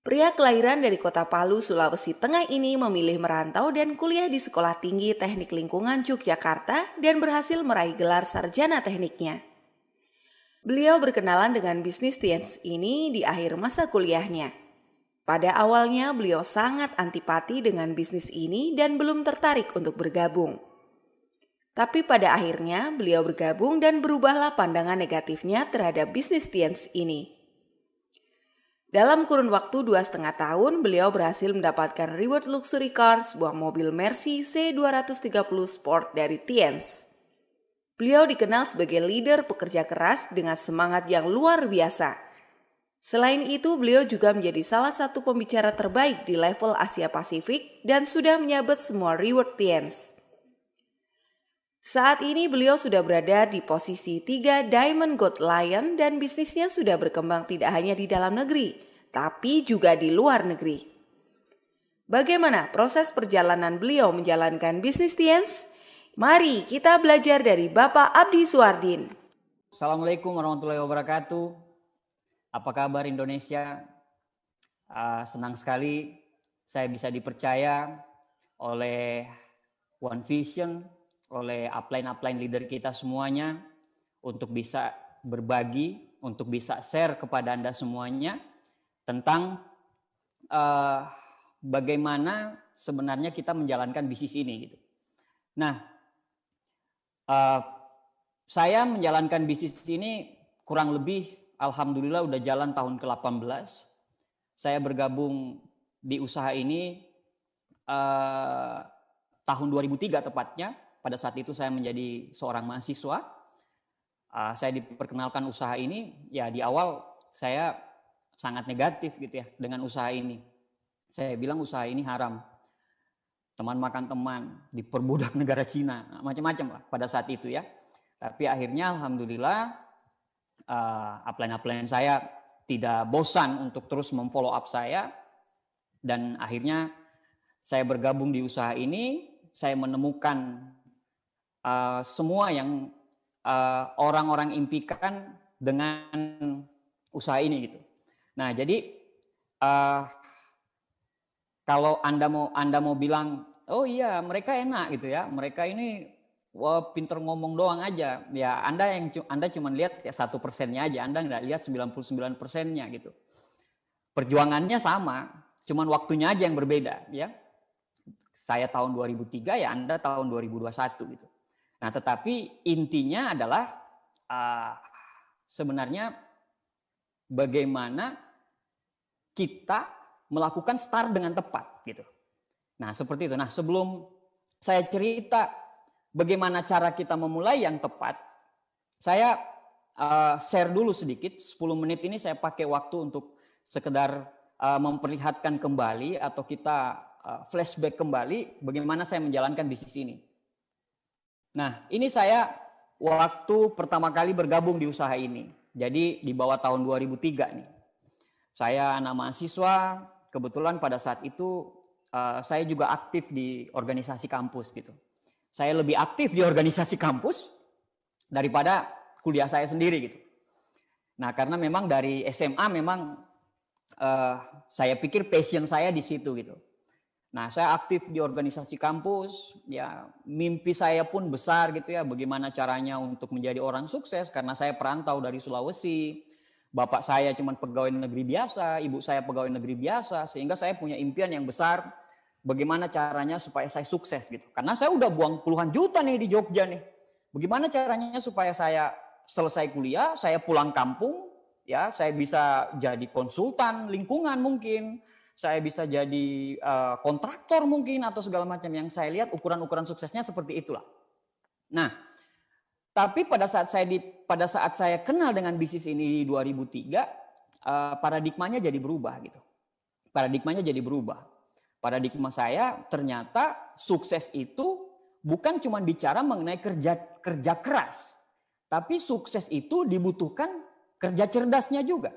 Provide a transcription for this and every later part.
Pria kelahiran dari kota Palu, Sulawesi Tengah ini memilih merantau dan kuliah di Sekolah Tinggi Teknik Lingkungan Yogyakarta dan berhasil meraih gelar sarjana tekniknya. Beliau berkenalan dengan bisnis TNS ini di akhir masa kuliahnya. Pada awalnya beliau sangat antipati dengan bisnis ini dan belum tertarik untuk bergabung. Tapi pada akhirnya beliau bergabung dan berubahlah pandangan negatifnya terhadap bisnis TNS ini. Dalam kurun waktu 2,5 tahun, beliau berhasil mendapatkan reward luxury car, sebuah mobil Mercy C230 Sport dari TNS. Beliau dikenal sebagai leader pekerja keras dengan semangat yang luar biasa. Selain itu, beliau juga menjadi salah satu pembicara terbaik di level Asia Pasifik dan sudah menyabet semua reward TNS. Saat ini beliau sudah berada di posisi 3 Diamond Gold Lion dan bisnisnya sudah berkembang tidak hanya di dalam negeri, tapi juga di luar negeri. Bagaimana proses perjalanan beliau menjalankan bisnis TNS? Mari kita belajar dari Bapak Abdi Suardin. Assalamualaikum warahmatullahi wabarakatuh. Apa kabar Indonesia? Senang sekali saya bisa dipercaya oleh One Vision, oleh upline leader kita semuanya untuk bisa berbagi, untuk bisa share kepada Anda semuanya tentang bagaimana sebenarnya kita menjalankan bisnis ini gitu. Nah, saya menjalankan bisnis ini kurang lebih alhamdulillah udah jalan tahun ke-18. Saya bergabung di usaha ini tahun 2003 tepatnya. Pada saat itu saya menjadi seorang mahasiswa. Saya diperkenalkan usaha ini, ya di awal saya sangat negatif gitu ya dengan usaha ini. Saya bilang usaha ini haram. Teman makan teman, diperbudak negara Cina, macam-macam lah pada saat itu ya. Tapi akhirnya alhamdulillah upline saya tidak bosan untuk terus memfollow up saya. Dan akhirnya saya bergabung di usaha ini, saya menemukan semua yang orang-orang impikan dengan usaha ini gitu. Nah, jadi kalau Anda mau bilang, oh iya mereka enak gitu ya, mereka ini pinter ngomong doang aja, ya Anda cuma lihat ya 1%-nya aja, Anda nggak lihat 99%-nya gitu. Perjuangannya sama, cuman waktunya aja yang berbeda ya. Saya tahun 2003 ya Anda tahun 2021 gitu. Nah, tetapi intinya adalah sebenarnya bagaimana kita melakukan start dengan tepat gitu. Nah, seperti itu. Nah, sebelum saya cerita bagaimana cara kita memulai yang tepat, saya share dulu sedikit. 10 menit ini saya pakai waktu untuk sekedar memperlihatkan kembali atau kita flashback kembali bagaimana saya menjalankan bisnis ini. Nah, ini saya waktu pertama kali bergabung di usaha ini. Jadi di bawah tahun 2003 nih. Saya anak mahasiswa, kebetulan pada saat itu saya juga aktif di organisasi kampus gitu. Saya lebih aktif di organisasi kampus daripada kuliah saya sendiri gitu. Nah, karena memang dari SMA memang saya pikir passion saya di situ gitu. Nah, saya aktif di organisasi kampus, ya mimpi saya pun besar gitu ya, bagaimana caranya untuk menjadi orang sukses karena saya perantau dari Sulawesi. Bapak saya cuma pegawai negeri biasa, ibu saya pegawai negeri biasa, sehingga saya punya impian yang besar bagaimana caranya supaya saya sukses gitu. Karena saya udah buang puluhan juta nih di Jogja nih. Bagaimana caranya supaya saya selesai kuliah, saya pulang kampung, ya saya bisa jadi konsultan lingkungan mungkin. Saya bisa jadi kontraktor mungkin atau segala macam yang saya lihat ukuran-ukuran suksesnya seperti itulah. Nah, tapi pada saat saya kenal dengan bisnis ini di 2003, paradigmanya jadi berubah gitu. Paradigmanya jadi berubah. Paradigma saya ternyata sukses itu bukan cuma bicara mengenai kerja keras, tapi sukses itu dibutuhkan kerja cerdasnya juga.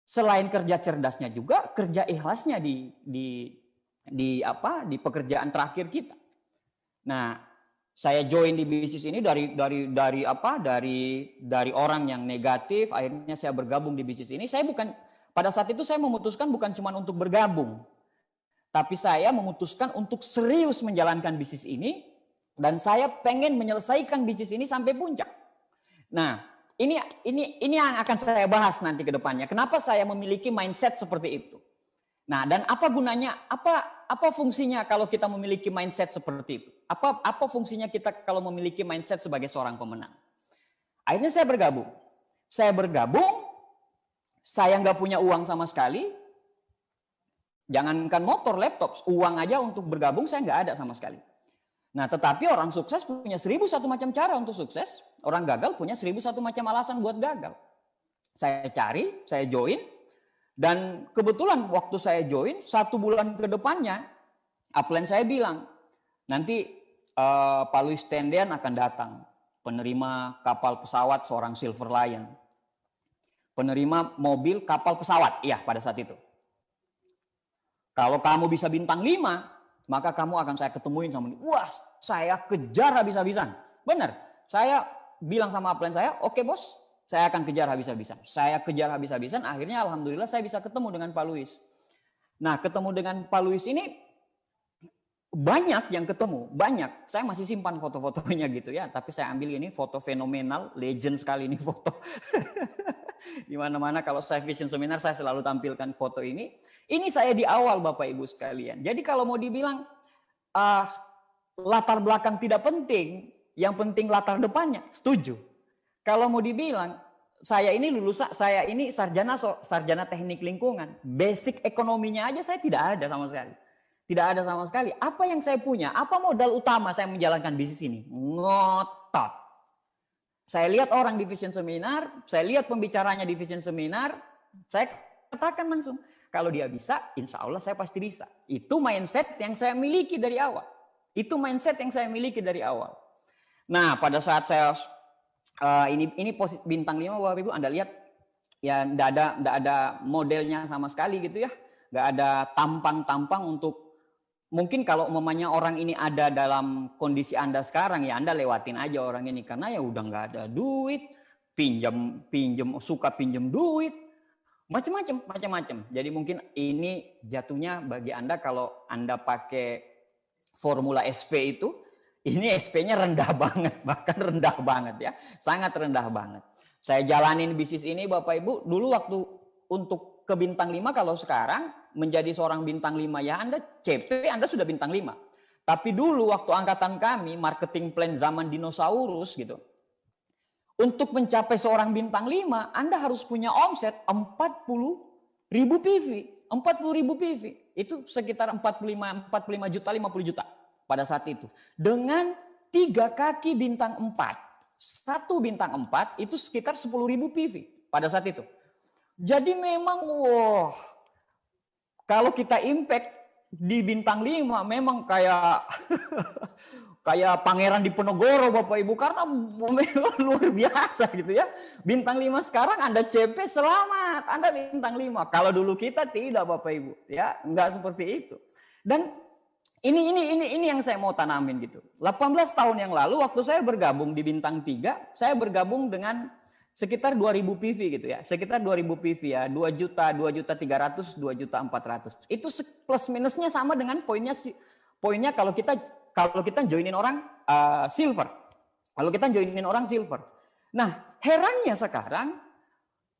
Selain kerja cerdasnya juga kerja ikhlasnya di pekerjaan terakhir kita. Nah, saya join di bisnis ini dari orang yang negatif, akhirnya saya bergabung di bisnis ini. Saya bukan pada saat itu saya memutuskan bukan cuma untuk bergabung, tapi saya memutuskan untuk serius menjalankan bisnis ini, dan saya pengen menyelesaikan bisnis ini sampai puncak. Nah, ini yang akan saya bahas nanti ke depannya. Kenapa saya memiliki mindset seperti itu? Nah, dan apa gunanya? Apa fungsinya kalau kita memiliki mindset seperti itu? Apa fungsinya kita kalau memiliki mindset sebagai seorang pemenang? Akhirnya saya bergabung. Saya nggak punya uang sama sekali. Jangankan motor, laptop, uang aja untuk bergabung saya nggak ada sama sekali. Nah, tetapi orang sukses punya 1001 macam cara untuk sukses. Orang gagal punya 1001 macam alasan buat gagal. Saya cari, saya join. Dan kebetulan waktu saya join, 1 bulan ke depannya, upline saya bilang, nanti Pak Luis Tendean akan datang. Penerima kapal pesawat seorang Silver Lion. Penerima mobil kapal pesawat, iya pada saat itu. Kalau kamu bisa bintang 5, maka kamu akan saya ketemuin sama dia. Wah, saya kejar habis-habisan. Benar, saya bilang sama upline saya, oke bos, saya akan kejar habis-habisan. Saya kejar habis-habisan, akhirnya alhamdulillah saya bisa ketemu dengan Pak Luis. Nah, ketemu dengan Pak Luis ini, banyak yang ketemu, banyak. Saya masih simpan foto-fotonya gitu ya, tapi saya ambil ini foto fenomenal, legend sekali ini foto. Di mana-mana kalau saya vision seminar saya selalu tampilkan foto ini. Ini saya di awal Bapak Ibu sekalian. Jadi kalau mau dibilang latar belakang tidak penting, yang penting latar depannya, setuju. Kalau mau dibilang saya ini sarjana teknik lingkungan, basic ekonominya aja saya tidak ada sama sekali. Tidak ada sama sekali. Apa yang saya punya? Apa modal utama saya menjalankan bisnis ini? Ngotot. Saya lihat orang di vision seminar, saya lihat pembicaranya di vision seminar, saya katakan langsung, kalau dia bisa, insya Allah saya pasti bisa. Itu mindset yang saya miliki dari awal. Nah, pada saat saya ini bintang 5 Bapak Ibu, Anda lihat ya enggak ada modelnya sama sekali gitu ya. Enggak ada tampang-tampang untuk, mungkin kalau umpamanya orang ini ada dalam kondisi Anda sekarang, ya Anda lewatin aja orang ini karena ya udah nggak ada duit, suka pinjam duit, macam-macam. Jadi mungkin ini jatuhnya bagi Anda kalau Anda pakai formula SP itu, ini SP-nya rendah banget, bahkan rendah banget ya, sangat rendah banget. Saya jalanin bisnis ini Bapak Ibu, dulu waktu untuk ke bintang 5, kalau sekarang menjadi seorang bintang 5 ya Anda CP, Anda sudah bintang 5. Tapi dulu waktu angkatan kami, marketing plan zaman dinosaurus gitu. Untuk mencapai seorang bintang 5, Anda harus punya omset 40.000 PV. 40.000 PV. Itu sekitar 45 juta, 50 juta pada saat itu. Dengan 3 kaki bintang 4. 1 bintang 4 itu sekitar 10.000 PV pada saat itu. Jadi memang kalau kita impact di bintang 5 memang kayak kayak pangeran di Penogoro Bapak Ibu, karena memang luar biasa gitu ya. Bintang 5 sekarang Anda CP selamat, Anda bintang 5. Kalau dulu kita tidak Bapak Ibu, ya enggak seperti itu. Dan ini yang saya mau tanamin gitu. 18 tahun yang lalu waktu saya bergabung di bintang 3, saya bergabung dengan sekitar 2.000 PV gitu ya. Sekitar 2.000 PV ya, 2 juta 300, 2 juta 400. Itu plus minusnya sama dengan poinnya kalau kita joinin orang silver. Kalau kita joinin orang silver. Nah, herannya sekarang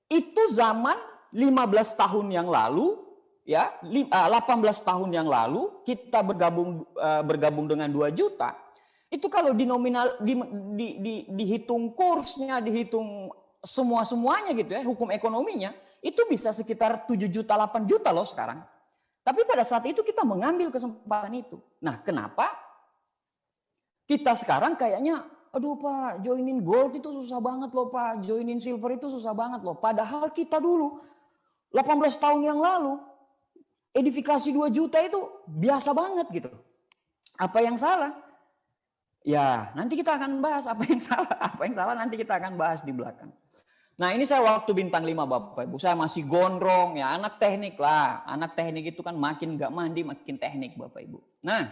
itu zaman 15 tahun yang lalu ya, 18 tahun yang lalu kita bergabung dengan 2 juta. Itu kalau dihitung kursnya, dihitung semuanya gitu ya, hukum ekonominya, itu bisa sekitar 7 juta, 8 juta loh sekarang. Tapi pada saat itu kita mengambil kesempatan itu. Nah, kenapa kita sekarang kayaknya, aduh Pak, joinin gold itu susah banget loh Pak, joinin silver itu susah banget loh. Padahal kita dulu 18 tahun yang lalu edifikasi 2 juta itu biasa banget gitu. Apa yang salah? Ya, nanti kita akan bahas apa yang salah. Apa yang salah nanti kita akan bahas di belakang. Nah, ini saya waktu bintang 5 Bapak Ibu. Saya masih gondrong ya, anak teknik lah. Anak teknik itu kan makin gak mandi makin teknik Bapak Ibu. Nah,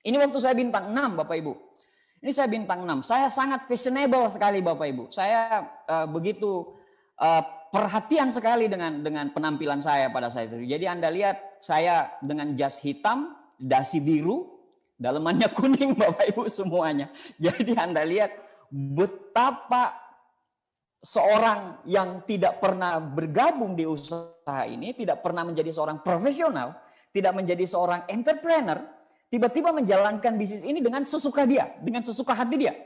ini waktu saya bintang 6 Bapak Ibu. Ini saya bintang 6. Saya sangat fashionable sekali Bapak Ibu. Saya begitu perhatian sekali dengan penampilan saya pada saat itu. Jadi Anda lihat saya dengan jas hitam, dasi biru, dalemannya kuning Bapak Ibu semuanya. Jadi Anda lihat betapa seorang yang tidak pernah bergabung di usaha ini, tidak pernah menjadi seorang profesional, tidak menjadi seorang entrepreneur, tiba-tiba menjalankan bisnis ini dengan sesuka dia, dengan sesuka hati dia.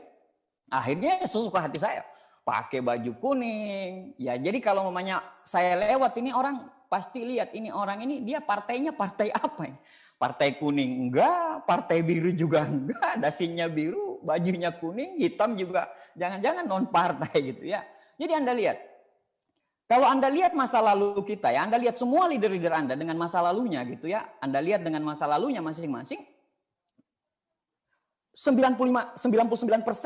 Akhirnya sesuka hati saya. Pakai baju kuning. Ya, jadi kalau mamanya saya lewat ini orang pasti lihat ini orang ini dia partainya partai apa ini? Partai kuning enggak, partai biru juga enggak, dasinya biru, bajunya kuning, hitam juga. Jangan-jangan non partai gitu ya. Jadi Anda lihat. Kalau Anda lihat masa lalu kita ya, Anda lihat semua leader-leader Anda dengan masa lalunya gitu ya. Anda lihat dengan masa lalunya masing-masing 99%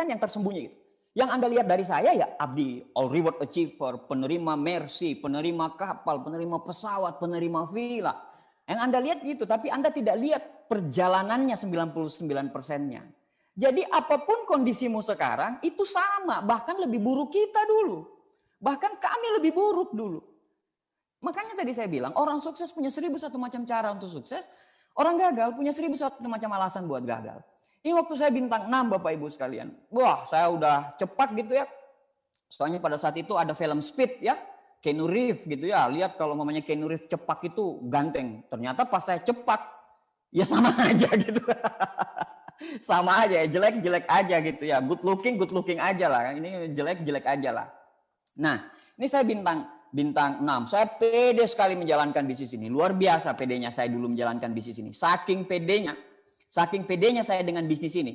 yang tersembunyi gitu. Yang Anda lihat dari saya ya abdi, all reward achiever, penerima mercy, penerima kapal, penerima pesawat, penerima villa. Yang Anda lihat gitu, tapi Anda tidak lihat perjalanannya 99%-nya. Jadi apapun kondisimu sekarang itu sama, bahkan lebih buruk kita dulu. Bahkan kami lebih buruk dulu. Makanya tadi saya bilang orang sukses punya 1001 macam cara untuk sukses. Orang gagal punya 1001 macam alasan buat gagal. Ini waktu saya bintang 6 Bapak Ibu sekalian. Wah saya udah cepat gitu ya. Soalnya pada saat itu ada film Speed ya. Keanu Reeves gitu ya. Lihat kalau mamanya Keanu Reeves cepat itu ganteng. Ternyata pas saya cepat ya sama aja gitu. Sama aja ya, jelek-jelek aja gitu ya. Good looking aja lah. Ini jelek-jelek aja lah. Nah ini saya bintang 6. Saya pede sekali menjalankan bisnis ini. Luar biasa pedenya saya dulu menjalankan bisnis ini. Saking pedenya saya dengan bisnis ini.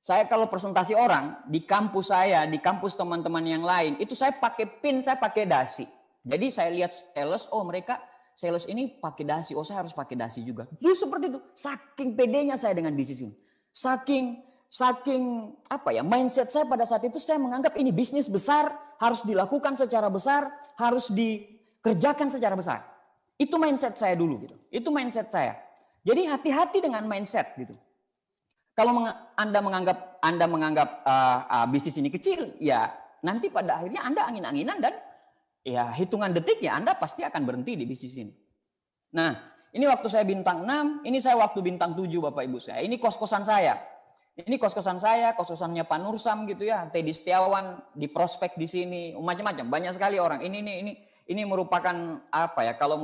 Saya kalau presentasi orang di kampus saya, di kampus teman-teman yang lain, itu saya pakai pin, saya pakai dasi. Jadi saya lihat sales, oh mereka sales ini pakai dasi, oh saya harus pakai dasi juga. Dulu seperti itu. Saking pedenya saya dengan bisnis ini. Saking apa ya, mindset saya pada saat itu saya menganggap ini bisnis besar, harus dilakukan secara besar, harus dikerjakan secara besar. Itu mindset saya dulu gitu. Itu mindset saya. Jadi hati-hati dengan mindset gitu. Kalau Anda menganggap bisnis ini kecil, ya nanti pada akhirnya Anda angin-anginan dan ya hitungan detik ya Anda pasti akan berhenti di bisnis ini. Nah, ini waktu saya bintang 6, ini saya waktu bintang 7 Bapak Ibu saya. Ini kos-kosan saya. Ini kos-kosan saya, kos-kosannya Pak Nursam gitu ya, Teddy Setiawan di prospek di sini, macam-macam, banyak sekali orang. Ini merupakan apa ya? Kalau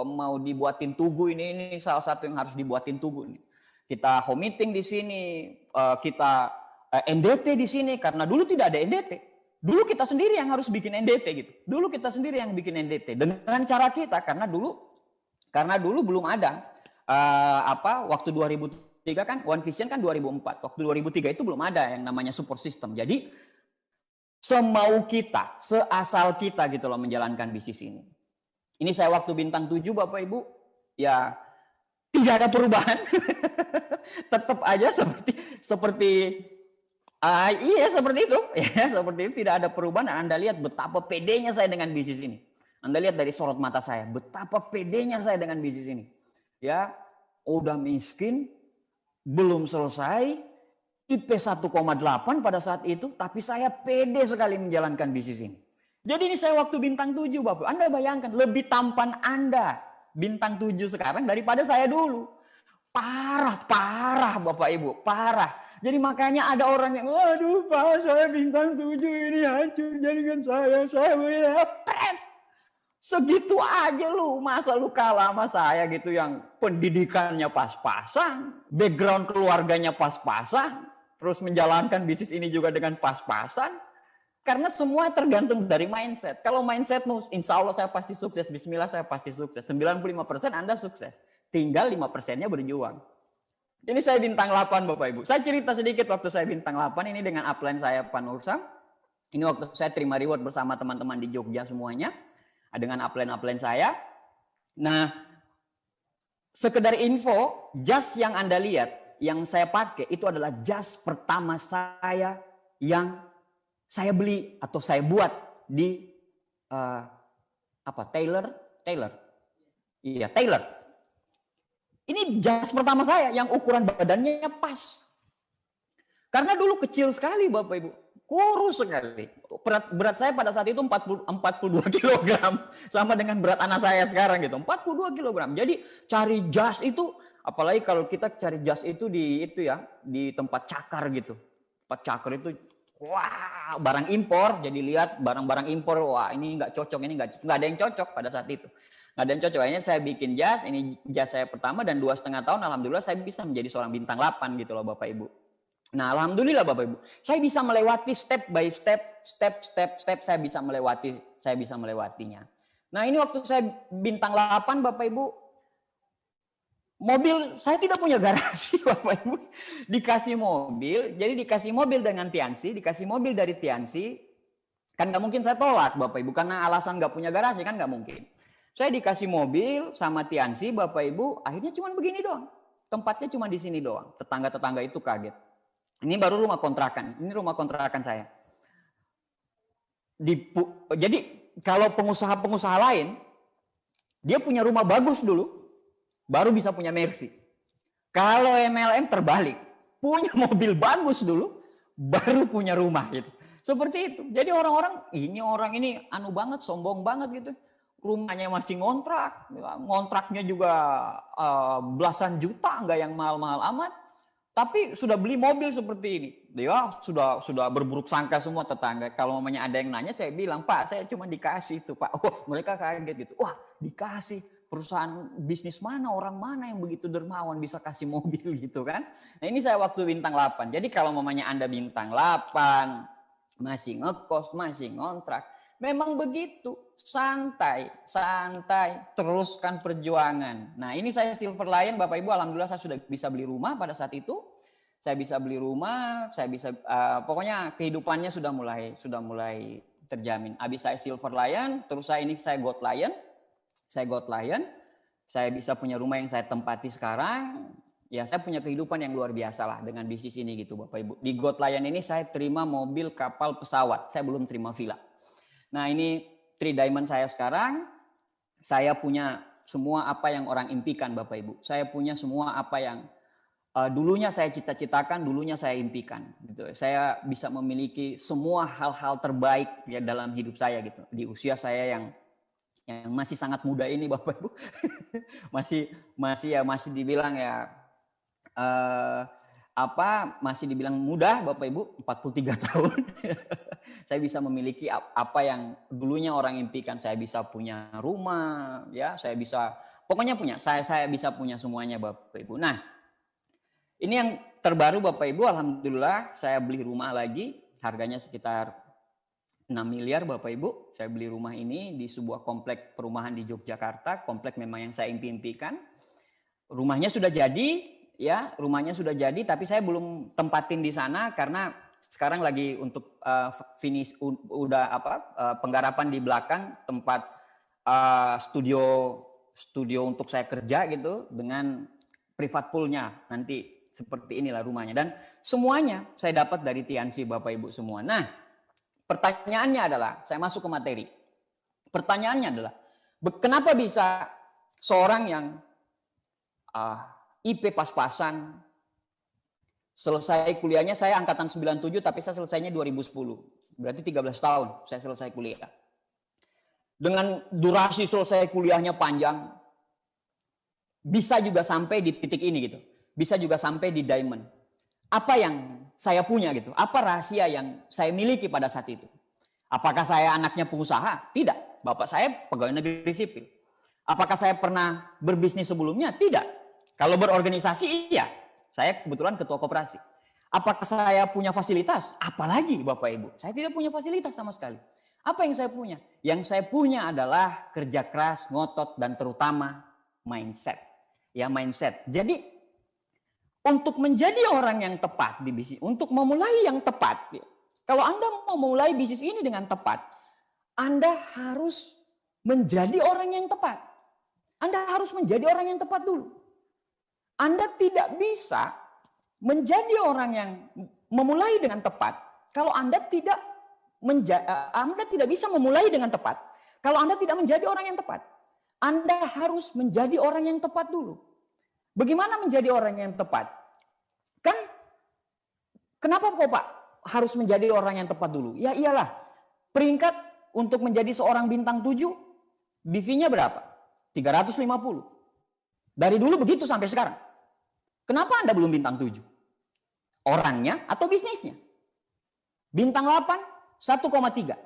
mau dibuatin tugu ini salah satu yang harus dibuatin tugu ini. Kita home meeting di sini, kita NDT di sini karena dulu tidak ada NDT. Dulu kita sendiri yang harus bikin NDT gitu. Dulu kita sendiri yang bikin NDT dengan cara kita karena dulu belum ada waktu 2003 kan One Vision kan 2004. Waktu 2003 itu belum ada yang namanya support system. Jadi semau kita, seasal kita gitu loh menjalankan bisnis ini. Ini saya waktu bintang 7 Bapak Ibu, ya tidak ada perubahan. Tetap aja seperti itu. Ya, seperti itu tidak ada perubahan. Anda lihat betapa pedenya saya dengan bisnis ini. Anda lihat dari sorot mata saya, betapa pedenya saya dengan bisnis ini. Ya, udah miskin, belum selesai, IP 1,8 pada saat itu, tapi saya pede sekali menjalankan bisnis ini. Jadi ini saya waktu bintang 7 Bapak. Anda bayangkan lebih tampan Anda bintang 7 sekarang daripada saya dulu. Parah Bapak Ibu, parah. Jadi makanya ada orang yang, waduh Pak saya bintang 7 ini hancur jaringan saya pret. Segitu aja lu, masa lu kalah sama saya gitu yang pendidikannya pas-pasan, background keluarganya pas-pasan, terus menjalankan bisnis ini juga dengan pas-pasan. Karena semua tergantung dari mindset. Kalau mindsetmu, insya Allah saya pasti sukses, bismillah saya pasti sukses. 95% Anda sukses, tinggal 5%-nya berjuang. Ini saya bintang 8 Bapak Ibu. Saya cerita sedikit waktu saya bintang 8 ini dengan upline saya Pak Nursam. Ini waktu saya terima reward bersama teman-teman di Jogja semuanya. Dengan upline saya. Nah, sekedar info, jas yang Anda lihat, yang saya pakai itu adalah jas pertama saya yang saya beli atau saya buat di Taylor. Iya, Taylor. Ini jas pertama saya yang ukuran badannya pas. Karena dulu kecil sekali Bapak Ibu. kurus sekali. Berat saya pada saat itu 42 kilogram, sama dengan berat anak saya sekarang gitu, 42 kilogram. Jadi cari jas itu, apalagi kalau kita cari jas itu di tempat cakar gitu. Tempat cakar itu, wah, barang impor. Jadi lihat barang-barang impor, wah ini nggak cocok, ini nggak ada yang cocok pada saat itu. Nggak ada yang cocok. Akhirnya saya bikin jas, ini jas saya pertama, dan 2,5 tahun alhamdulillah saya bisa menjadi seorang bintang 8 gitu loh Bapak Ibu. Nah, alhamdulillah Bapak Ibu, saya bisa melewati step by step, saya bisa melewatinya. Nah, ini waktu saya bintang 8 Bapak Ibu, mobil saya tidak punya garasi Bapak Ibu. Dikasih mobil, jadi dikasih mobil dengan Tiansi, dikasih mobil dari Tiansi, kan nggak mungkin saya tolak Bapak Ibu, karena alasan nggak punya garasi kan nggak mungkin. Saya dikasih mobil sama Tiansi Bapak Ibu, akhirnya cuma begini doang. Tempatnya cuma di sini doang. Tetangga-tetangga itu kaget. Ini baru rumah kontrakan. Ini rumah kontrakan saya. Jadi kalau pengusaha-pengusaha lain, dia punya rumah bagus dulu, baru bisa punya Mercy. Kalau MLM terbalik, punya mobil bagus dulu, baru punya rumah gitu. Seperti itu. Jadi orang ini anu banget, sombong banget gitu. Rumahnya masih ngontraknya juga belasan juta, nggak yang mahal-mahal amat. Tapi sudah beli mobil seperti ini. Dia sudah berburuk sangka semua tetangga. Kalau mamanya ada yang nanya, saya bilang, Pak, saya cuma dikasih itu, Pak. Oh, mereka kaget gitu. Wah, dikasih. Perusahaan bisnis mana, orang mana yang begitu dermawan bisa kasih mobil gitu kan. Nah, ini saya waktu bintang 8. Jadi kalau mamanya Anda bintang 8, masih ngekos, masih ngontrak, memang begitu. Santai, teruskan perjuangan. Nah, ini saya Silver Lion, Bapak Ibu, alhamdulillah saya sudah bisa beli rumah pada saat itu. Saya bisa beli rumah, pokoknya kehidupannya sudah mulai terjamin. Habis saya Silver Lion, terus saya Gold Lion. Saya bisa punya rumah yang saya tempati sekarang. Ya, saya punya kehidupan yang luar biasa lah dengan bisnis ini gitu, Bapak Ibu. Di Gold Lion ini saya terima mobil, kapal, pesawat. Saya belum terima villa. Nah, ini 3 Diamond saya sekarang. Saya punya semua apa yang orang impikan Bapak Ibu. Saya punya semua apa yang dulunya saya cita-citakan, dulunya saya impikan gitu. Saya bisa memiliki semua hal-hal terbaik ya dalam hidup saya gitu. Di usia saya yang masih sangat muda ini Bapak Ibu. masih dibilang ya masih dibilang muda Bapak Ibu, 43 tahun. Saya bisa memiliki apa yang dulunya orang impikan. Saya bisa punya rumah, ya, saya bisa bisa punya semuanya Bapak Ibu. Nah, ini yang terbaru Bapak Ibu, alhamdulillah saya beli rumah lagi, harganya sekitar 6 miliar Bapak Ibu. Saya beli rumah ini di sebuah komplek perumahan di Yogyakarta, komplek memang yang saya impikan. Rumahnya sudah jadi, ya, tapi saya belum tempatin di sana karena sekarang lagi untuk finish penggarapan di belakang tempat studio untuk saya kerja gitu dengan privat poolnya nanti seperti inilah rumahnya, dan semuanya saya dapat dari Tiansi Bapak Ibu semua. Nah, pertanyaannya adalah, saya masuk ke materi. Pertanyaannya adalah, kenapa bisa seorang yang IP pas-pasan, selesai kuliahnya, saya angkatan 97 tapi saya selesainya 2010. Berarti 13 tahun saya selesai kuliah. Dengan durasi selesai kuliahnya panjang, bisa juga sampai di titik ini gitu. Bisa juga sampai di diamond. Apa yang saya punya gitu? Apa rahasia yang saya miliki pada saat itu? Apakah saya anaknya pengusaha? Tidak. Bapak saya pegawai negeri sipil. Apakah saya pernah berbisnis sebelumnya? Tidak. Kalau berorganisasi, iya. Saya kebetulan ketua koperasi. Apakah saya punya fasilitas? Apalagi Bapak Ibu, saya tidak punya fasilitas sama sekali. Apa yang saya punya? Yang saya punya adalah kerja keras, ngotot, dan terutama mindset. Ya, mindset. Jadi untuk menjadi orang yang tepat di bisnis, untuk memulai yang tepat, kalau Anda mau memulai bisnis ini dengan tepat, Anda harus menjadi orang yang tepat. Anda harus menjadi orang yang tepat dulu. Anda tidak bisa menjadi orang yang memulai dengan tepat kalau Anda tidak bisa memulai dengan tepat kalau Anda tidak menjadi orang yang tepat. Anda harus menjadi orang yang tepat dulu. Bagaimana menjadi orang yang tepat? Kan kenapa kok Pak harus menjadi orang yang tepat dulu? Ya iyalah, peringkat untuk menjadi seorang bintang 7, BV-nya berapa? 350. Dari dulu begitu sampai sekarang. Kenapa Anda belum bintang 7? Orangnya atau bisnisnya? Bintang 8, 1,3.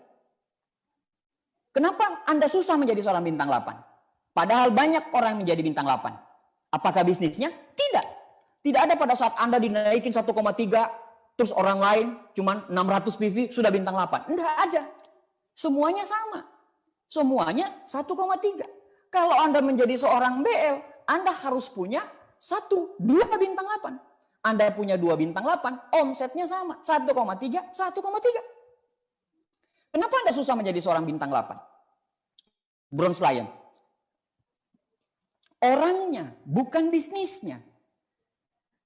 Kenapa Anda susah menjadi seorang bintang 8? Padahal banyak orang yang menjadi bintang 8. Apakah bisnisnya? Tidak. Tidak ada pada saat Anda dinaikin 1,3, terus orang lain cuma 600 PV sudah bintang 8. Enggak ada. Semuanya sama. Semuanya 1,3. Kalau Anda menjadi seorang BL, Anda harus punya 2 bintang 8. Anda punya 2 bintang 8, omsetnya sama. 1,3, 1,3. Kenapa Anda susah menjadi seorang bintang 8? Bronze Lion. Orangnya, bukan bisnisnya.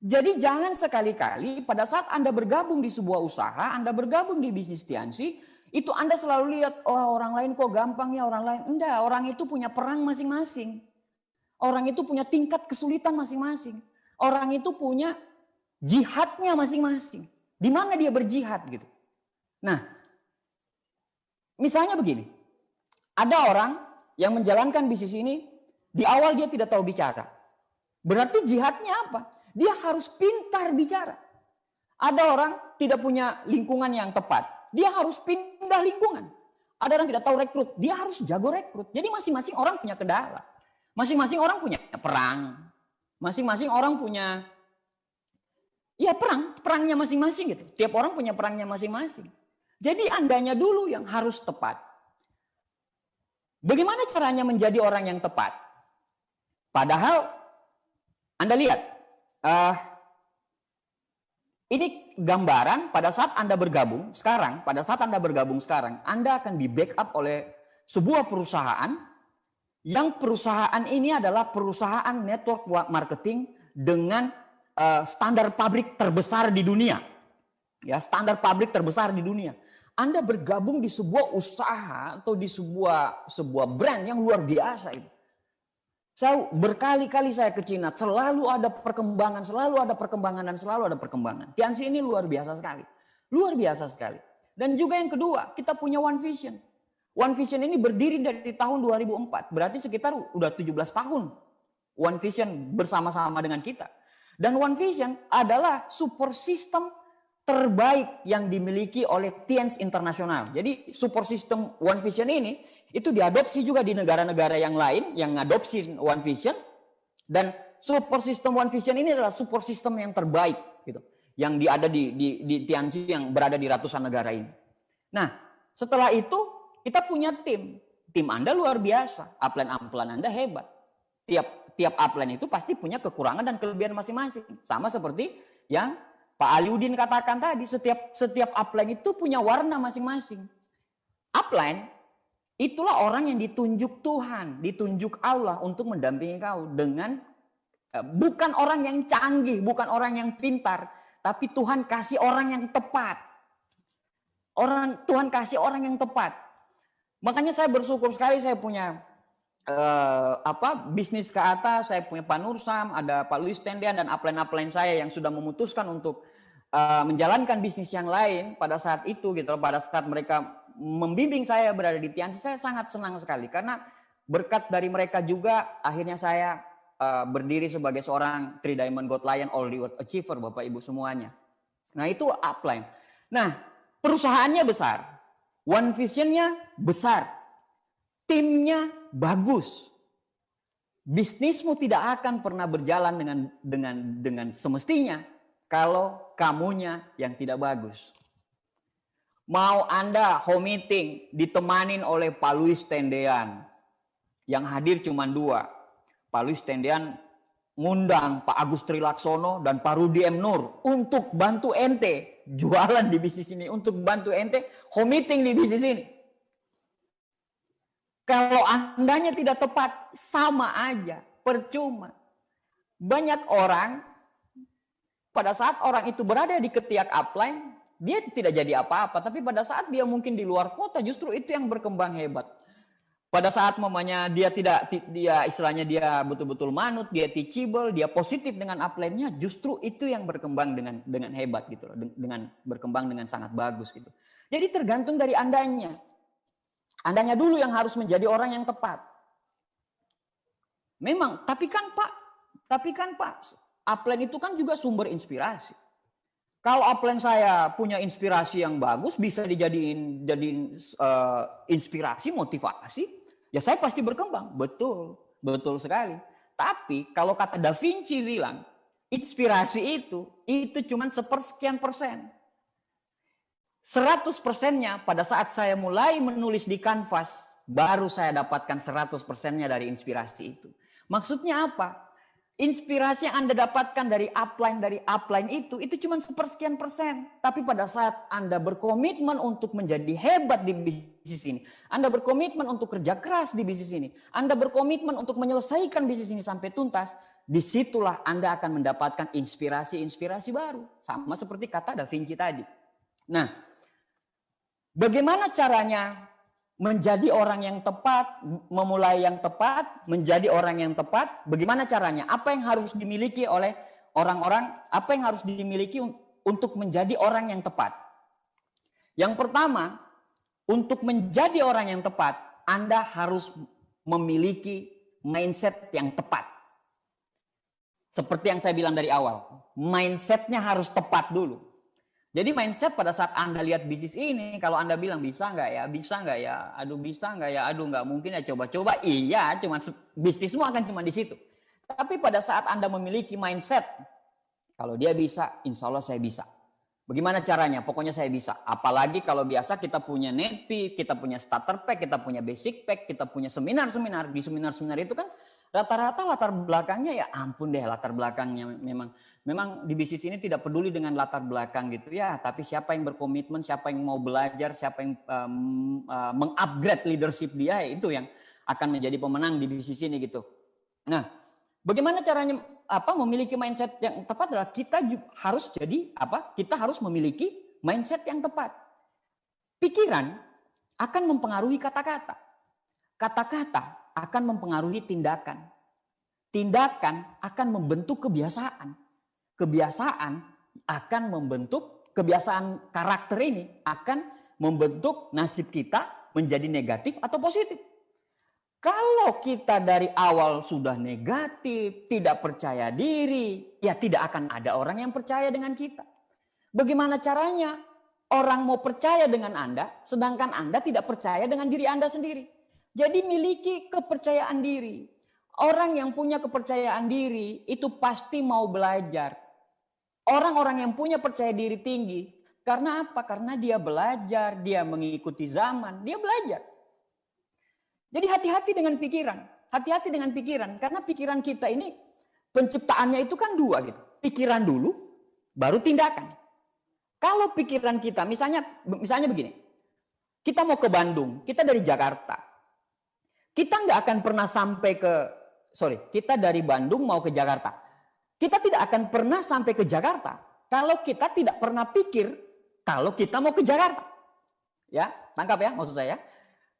Jadi jangan sekali-kali pada saat Anda bergabung di sebuah usaha, Anda bergabung di bisnis Tiansi, itu Anda selalu lihat, oh orang lain kok gampang ya, orang lain. Enggak, orang itu punya perang masing-masing. Orang itu punya tingkat kesulitan masing-masing. Orang itu punya jihadnya masing-masing. Di mana dia berjihad gitu. Nah, misalnya begini, ada orang yang menjalankan bisnis ini, di awal dia tidak tahu bicara. Berarti jihadnya apa? Dia harus pintar bicara. Ada orang tidak punya lingkungan yang tepat, dia harus pindah lingkungan. Ada orang tidak tahu rekrut, dia harus jago rekrut. Jadi masing-masing orang punya kendala. Masing-masing orang punya perang. Masing-masing orang punya, ya perangnya masing-masing gitu. Tiap orang punya perangnya masing-masing. Jadi Andanya dulu yang harus tepat. Bagaimana caranya menjadi orang yang tepat? Padahal Anda lihat, ini gambaran pada saat Anda bergabung sekarang, Anda akan di backup oleh sebuah perusahaan yang perusahaan ini adalah perusahaan network marketing dengan standar pabrik terbesar di dunia. Ya, standar pabrik terbesar di dunia. Anda bergabung di sebuah usaha atau di sebuah brand yang luar biasa itu. Saya berkali-kali saya ke Cina, selalu ada perkembangan dan selalu ada perkembangan. Tiansi ini luar biasa sekali. Luar biasa sekali. Dan juga yang kedua, kita punya One Vision. One Vision ini berdiri dari tahun 2004. Berarti sekitar udah 17 tahun One Vision bersama-sama dengan kita. Dan One Vision adalah support system terbaik yang dimiliki oleh Tiansi Internasional. Jadi support system One Vision ini itu diadopsi juga di negara-negara yang lain yang ngadopsi One Vision, dan support system One Vision ini adalah support system yang terbaik gitu, yang ada di Tiansi yang berada di ratusan negara ini. Nah, setelah itu kita punya tim Anda luar biasa, upline Anda hebat. Tiap upline itu pasti punya kekurangan dan kelebihan masing-masing, sama seperti yang Pak Aliudin katakan tadi, setiap upline itu punya warna masing-masing. Upline itulah orang yang ditunjuk Tuhan, ditunjuk Allah untuk mendampingi kau dengan bukan orang yang canggih, bukan orang yang pintar, tapi Tuhan kasih orang yang tepat. Tuhan kasih orang yang tepat. Makanya saya bersyukur sekali saya punya bisnis ke atas, saya punya Pak Nursam, ada Pak Luis Tendian dan upline saya yang sudah memutuskan untuk menjalankan bisnis yang lain pada saat itu gitu. Pada saat mereka membimbing saya berada di Tiansi, saya sangat senang sekali karena berkat dari mereka juga akhirnya saya berdiri sebagai seorang 3 Diamond Gold Lion All Reward Achiever, Bapak Ibu semuanya. Nah, itu upline. Nah, perusahaannya besar, One Vision-nya besar, timnya bagus. Bisnismu tidak akan pernah berjalan dengan semestinya kalau kamunya yang tidak bagus. Mau Anda home meeting ditemanin oleh Pak Luis Tendean, yang hadir cuma 2. Pak Luis Tendean ngundang Pak Agus Trilaksono dan Pak Rudi M. Nur untuk bantu ente jualan di bisnis ini, untuk bantu ente home meeting di bisnis ini. Kalau Andanya tidak tepat, sama aja, percuma. Banyak orang, pada saat orang itu berada di ketiak upline, dia tidak jadi apa-apa. Tapi pada saat dia mungkin di luar kota, justru itu yang berkembang hebat. pada saat mamanya dia istilahnya dia betul-betul manut, dia teachable, dia positif dengan upline-nya, justru itu yang berkembang dengan hebat gitu loh, dengan berkembang dengan sangat bagus gitu. Jadi tergantung dari Andanya. Andanya dulu yang harus menjadi orang yang tepat. Memang, tapi kan Pak, upline itu kan juga sumber inspirasi. Kalau upline saya punya inspirasi yang bagus, bisa dijadiin inspirasi, motivasi, ya saya pasti berkembang. Betul sekali. Tapi kalau kata Da Vinci bilang, inspirasi itu cuma sepersekian persen. 100%-nya pada saat saya mulai menulis di kanvas, baru saya dapatkan 100%-nya dari inspirasi itu. Maksudnya apa? Inspirasi yang Anda dapatkan dari upline itu cuma sepersekian persen. Tapi pada saat Anda berkomitmen untuk menjadi hebat di bisnis ini, Anda berkomitmen untuk kerja keras di bisnis ini, Anda berkomitmen untuk menyelesaikan bisnis ini sampai tuntas, disitulah Anda akan mendapatkan inspirasi baru. Sama seperti kata Da Vinci tadi. Nah, bagaimana caranya menjadi orang yang tepat, memulai yang tepat, menjadi orang yang tepat? Bagaimana caranya? Apa yang harus dimiliki oleh orang-orang? Apa yang harus dimiliki untuk menjadi orang yang tepat? Yang pertama, untuk menjadi orang yang tepat, Anda harus memiliki mindset yang tepat. Seperti yang saya bilang dari awal, mindsetnya harus tepat dulu. Jadi mindset pada saat Anda lihat bisnis ini, kalau Anda bilang bisa nggak ya, aduh bisa nggak ya, aduh nggak mungkin ya, coba-coba, iya, cuman bisnismu akan cuma di situ. Tapi pada saat Anda memiliki mindset, kalau dia bisa, insya Allah saya bisa. Bagaimana caranya? Pokoknya saya bisa. Apalagi kalau biasa kita punya netp, kita punya starter pack, kita punya basic pack, kita punya seminar-seminar. Di seminar-seminar itu kan rata-rata latar belakangnya ya ampun deh, latar belakangnya memang di bisnis ini tidak peduli dengan latar belakang gitu ya, tapi siapa yang berkomitmen, siapa yang mau belajar, siapa yang mengupgrade leadership dia, itu yang akan menjadi pemenang di bisnis ini gitu. Nah, bagaimana caranya memiliki mindset yang tepat adalah kita harus kita harus memiliki mindset yang tepat. Pikiran akan mempengaruhi kata-kata. Kata-kata akan mempengaruhi tindakan. Tindakan akan membentuk kebiasaan. Kebiasaan akan membentuk, kebiasaan karakter ini akan membentuk nasib kita menjadi negatif atau positif. Kalau kita dari awal sudah negatif, tidak percaya diri, ya tidak akan ada orang yang percaya dengan kita. Bagaimana caranya? Orang mau percaya dengan Anda, sedangkan Anda tidak percaya dengan diri Anda sendiri. Jadi miliki kepercayaan diri. Orang yang punya kepercayaan diri itu pasti mau belajar. Orang-orang yang punya percaya diri tinggi, karena apa? Karena dia belajar, dia mengikuti zaman, dia belajar. Jadi hati-hati dengan pikiran. Hati-hati dengan pikiran. Karena pikiran kita ini penciptaannya itu kan dua gitu. Pikiran dulu, baru tindakan. Kalau pikiran kita, misalnya begini. Kita mau ke Bandung, kita dari Jakarta. Kita nggak akan pernah kita dari Bandung mau ke Jakarta. Kita tidak akan pernah sampai ke Jakarta kalau kita tidak pernah pikir kalau kita mau ke Jakarta. Ya, tangkap ya maksud saya.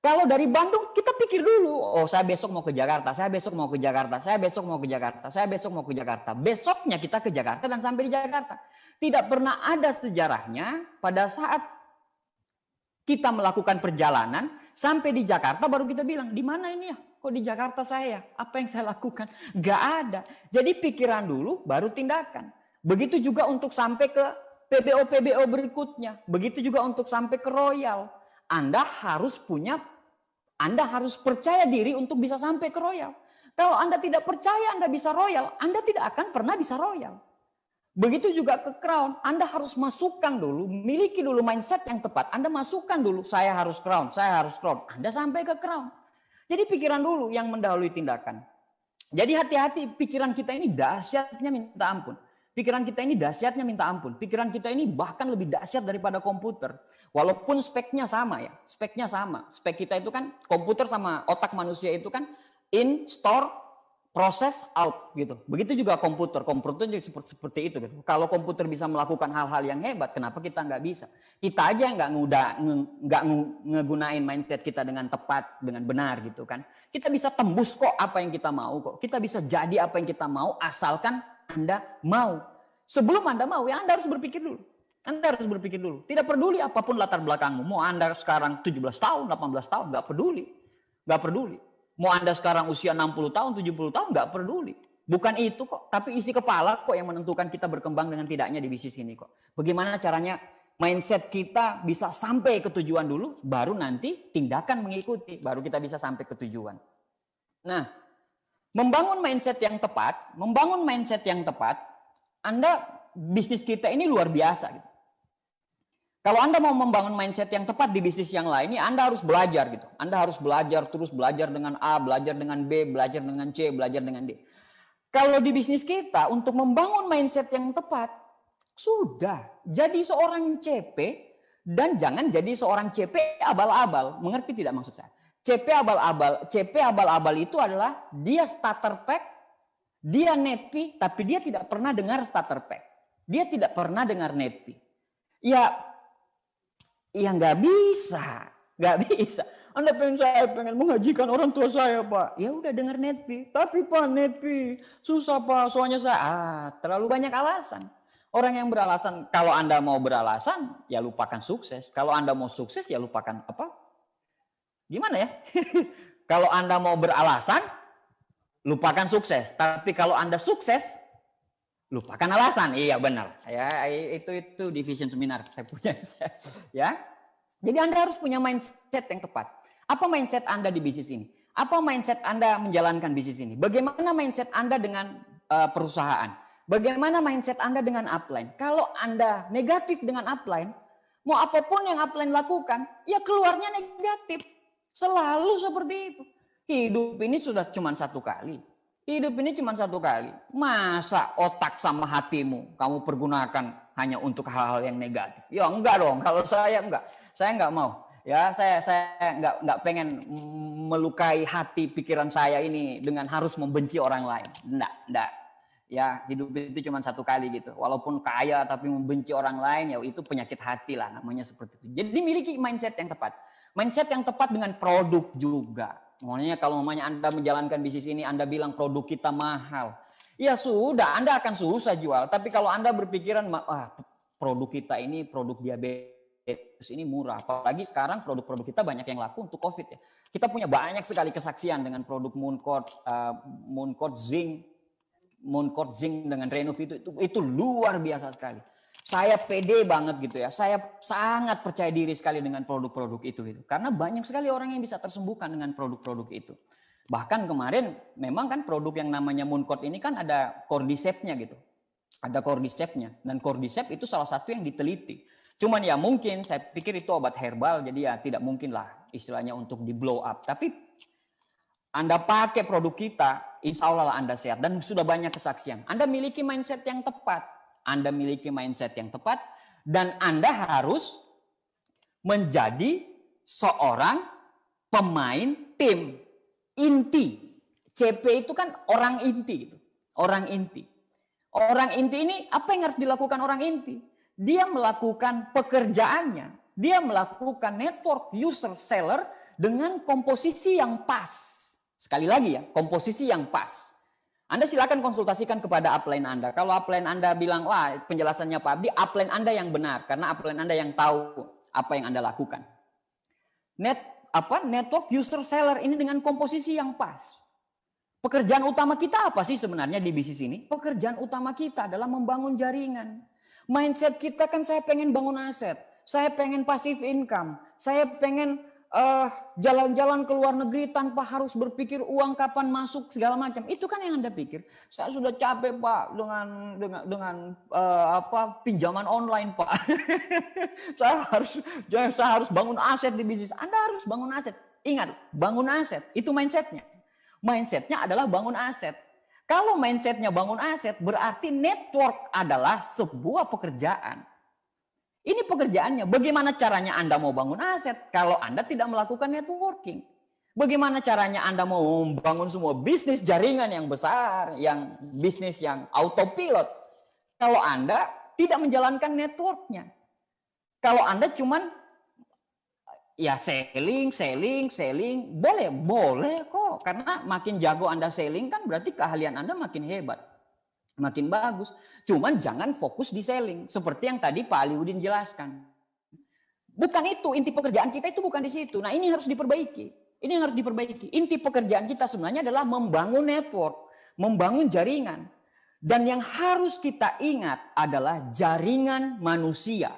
Kalau dari Bandung kita pikir dulu, oh saya besok mau ke Jakarta, saya besok mau ke Jakarta, saya besok mau ke Jakarta, saya besok mau ke Jakarta. Besoknya kita ke Jakarta dan sampai di Jakarta. Tidak pernah ada sejarahnya pada saat kita melakukan perjalanan sampai di Jakarta baru kita bilang, di mana ini ya? Kok di Jakarta saya? Apa yang saya lakukan? Gak ada. Jadi pikiran dulu baru tindakan. Begitu juga untuk sampai ke PBO berikutnya. Begitu juga untuk sampai ke Royal. Anda harus percaya diri untuk bisa sampai ke Royal. Kalau Anda tidak percaya Anda bisa Royal, Anda tidak akan pernah bisa Royal. Begitu juga ke Crown, Anda harus masukkan dulu, miliki dulu mindset yang tepat. Anda masukkan dulu, saya harus Crown, saya harus Crown. Anda sampai ke Crown. Jadi pikiran dulu yang mendahului tindakan. Jadi hati-hati, pikiran kita ini dahsyatnya minta ampun. Pikiran kita ini dahsyatnya minta ampun. Pikiran kita ini bahkan lebih dahsyat daripada komputer. Walaupun speknya sama ya, speknya sama. Spek kita itu kan komputer sama otak manusia itu kan in, store, process out gitu. Begitu juga komputer juga seperti itu gitu. Kalau komputer bisa melakukan hal-hal yang hebat, kenapa kita nggak bisa? Kita aja nggak ngegunain mindset kita dengan tepat, dengan benar gitu kan. Kita bisa tembus kok apa yang kita mau kok. Kita bisa jadi apa yang kita mau asalkan Anda mau. Sebelum Anda mau, ya Anda harus berpikir dulu. Anda harus berpikir dulu. Tidak peduli apapun latar belakangmu. Mau Anda sekarang 17 tahun, 18 tahun, nggak peduli. Nggak peduli. Mau Anda sekarang usia 60 tahun, 70 tahun, nggak peduli. Bukan itu kok, tapi isi kepala kok yang menentukan kita berkembang dengan tidaknya di bisnis ini kok. Bagaimana caranya mindset kita bisa sampai ke tujuan dulu, baru nanti tindakan mengikuti, baru kita bisa sampai ke tujuan. Nah, membangun mindset yang tepat, bisnis kita ini luar biasa gitu. Kalau Anda mau membangun mindset yang tepat di bisnis yang lain, ini Anda harus belajar gitu. Anda harus belajar, terus belajar dengan A, belajar dengan B, belajar dengan C, belajar dengan D. Kalau di bisnis kita, untuk membangun mindset yang tepat, sudah. Jadi seorang CP, dan jangan jadi seorang CP abal-abal. Mengerti tidak maksud saya? CP abal-abal itu adalah dia starter pack, dia net fee, tapi dia tidak pernah dengar starter pack. Dia tidak pernah dengar net fee. Ya nggak bisa. Anda pengen menghajikan orang tua saya, Pak. Ya udah dengar net fee. Tapi Pak, net fee susah Pak, soalnya saya terlalu banyak alasan. Orang yang beralasan, kalau Anda mau beralasan, ya lupakan sukses. Kalau Anda mau sukses, ya lupakan apa? Gimana ya? Kalau Anda mau beralasan, lupakan sukses. Tapi kalau Anda sukses, lupakan alasan. Iya benar. Ya itu division seminar saya punya. Ya. Jadi Anda harus punya mindset yang tepat. Apa mindset Anda di bisnis ini? Apa mindset Anda menjalankan bisnis ini? Bagaimana mindset Anda dengan perusahaan? Bagaimana mindset Anda dengan upline? Kalau Anda negatif dengan upline, mau apapun yang upline lakukan, ya keluarnya negatif. Selalu seperti itu. Hidup ini sudah cuma satu kali. Masa otak sama hatimu kamu pergunakan hanya untuk hal-hal yang negatif? Ya enggak dong. Kalau saya enggak. Saya enggak mau. Ya, saya enggak pengen melukai hati pikiran saya ini dengan harus membenci orang lain. Enggak. Ya, hidup itu cuma satu kali gitu. Walaupun kaya tapi membenci orang lain, ya itu penyakit hati lah, namanya seperti itu. Jadi miliki mindset yang tepat. Mindset yang tepat dengan produk juga. Makanya kalau Anda menjalankan bisnis ini, Anda bilang produk kita mahal. Ya sudah, Anda akan susah jual. Tapi kalau Anda berpikiran, produk kita ini produk diabetes ini murah. Apalagi sekarang produk-produk kita banyak yang laku untuk COVID ya. Kita punya banyak sekali kesaksian dengan produk Mooncourt Zinc dengan Renov itu luar biasa sekali. Saya pede banget gitu ya. Saya sangat percaya diri sekali dengan produk-produk itu. Karena banyak sekali orang yang bisa tersembuhkan dengan produk-produk itu. Bahkan kemarin memang kan produk yang namanya Mooncourt ini kan ada cordyceps-nya gitu. Ada cordyceps-nya. Dan cordyceps itu salah satu yang diteliti. Cuman ya mungkin saya pikir itu obat herbal. Jadi ya tidak mungkin lah istilahnya untuk di blow up. Tapi Anda pakai produk kita, insya Allah Anda sehat. Dan sudah banyak kesaksian. Anda miliki mindset yang tepat. Dan Anda harus menjadi seorang pemain tim inti. CP itu kan orang inti. Orang inti ini apa yang harus dilakukan orang inti? Dia melakukan pekerjaannya. Dia melakukan network user seller dengan komposisi yang pas. Sekali lagi ya, komposisi yang pas. Anda silakan konsultasikan kepada upline Anda. Kalau upline Anda bilang, wah penjelasannya Pak Abdi, upline Anda yang benar. Karena upline Anda yang tahu apa yang Anda lakukan. Network user seller ini dengan komposisi yang pas. Pekerjaan utama kita apa sih sebenarnya di bisnis ini? Pekerjaan utama kita adalah membangun jaringan. Mindset kita kan saya pengen bangun aset. Saya pengen passive income. Saya pengen jalan-jalan ke luar negeri tanpa harus berpikir uang kapan masuk segala macam. Itu kan yang Anda pikir. Saya sudah capek Pak dengan pinjaman online Pak. saya harus bangun aset di bisnis. Anda harus bangun aset. Ingat, bangun aset itu mindsetnya. Mindsetnya adalah bangun aset. Kalau mindsetnya bangun aset berarti network adalah sebuah pekerjaan. Ini pekerjaannya. Bagaimana caranya Anda mau bangun aset kalau Anda tidak melakukan networking? Bagaimana caranya Anda mau membangun semua bisnis jaringan yang besar, yang bisnis yang autopilot, kalau Anda tidak menjalankan networknya? Kalau Anda cuman ya selling, boleh kok. Karena makin jago Anda selling kan berarti keahlian Anda makin hebat, makin bagus. Cuman jangan fokus di selling, seperti yang tadi Pak Aliudin jelaskan. Bukan itu, inti pekerjaan kita itu bukan di situ. Nah ini harus diperbaiki. Ini yang harus diperbaiki. Inti pekerjaan kita sebenarnya adalah membangun network, membangun jaringan. Dan yang harus kita ingat adalah jaringan manusia.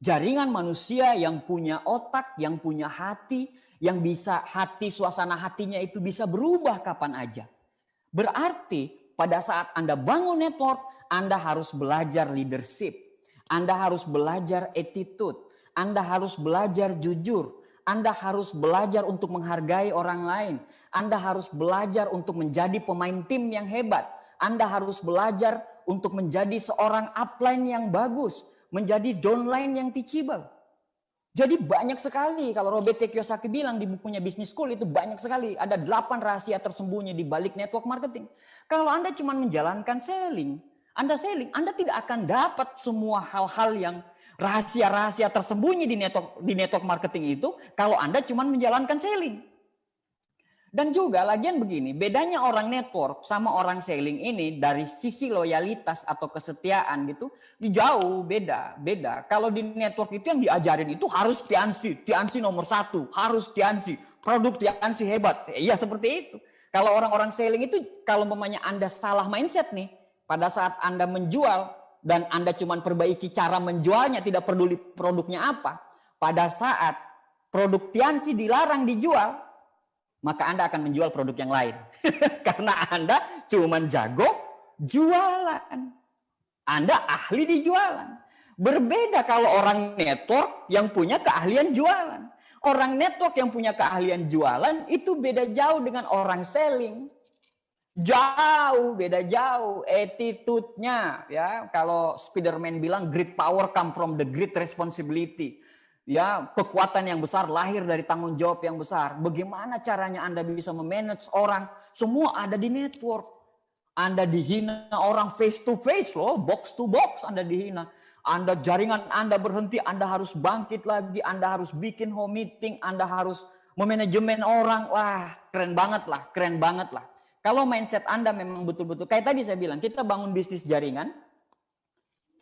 Jaringan manusia yang punya otak, yang punya hati, yang bisa suasana hatinya itu bisa berubah kapan aja. Berarti pada saat Anda bangun network, Anda harus belajar leadership. Anda harus belajar attitude. Anda harus belajar jujur. Anda harus belajar untuk menghargai orang lain. Anda harus belajar untuk menjadi pemain tim yang hebat. Anda harus belajar untuk menjadi seorang upline yang bagus. Menjadi downline yang teachable. Jadi banyak sekali, kalau Robert T. Kiyosaki bilang di bukunya Business School itu banyak sekali. Ada 8 rahasia tersembunyi di balik network marketing. Kalau Anda cuma menjalankan selling, Anda tidak akan dapat semua hal-hal yang rahasia-rahasia tersembunyi di network marketing itu kalau Anda cuma menjalankan selling. Dan juga lagian begini, bedanya orang network sama orang selling ini dari sisi loyalitas atau kesetiaan gitu, jauh beda. Kalau di network itu yang diajarin itu harus Tiansi nomor 1, harus Tiansi, produk Tiansi hebat. Iya seperti itu. Kalau orang-orang selling itu kalau umpamanya Anda salah mindset nih, pada saat Anda menjual dan Anda cuma perbaiki cara menjualnya, tidak peduli produknya apa. Pada saat produk Tiansi dilarang dijual, maka Anda akan menjual produk yang lain. Karena Anda cuma jago jualan. Anda ahli di jualan. Berbeda kalau orang network yang punya keahlian jualan. Orang network yang punya keahlian jualan itu beda jauh dengan orang selling. Beda jauh attitude-nya ya. Kalau Spiderman bilang great power come from the great responsibility. Ya, kekuatan yang besar lahir dari tanggung jawab yang besar. Bagaimana caranya Anda bisa memanage orang? Semua ada di network. Anda dihina orang face to face loh, box to box Anda dihina. Anda jaringan Anda berhenti, Anda harus bangkit lagi, Anda harus bikin home meeting, Anda harus memanajemen orang. Wah, keren banget lah. Kalau mindset Anda memang betul-betul, kayak tadi saya bilang, kita bangun bisnis jaringan.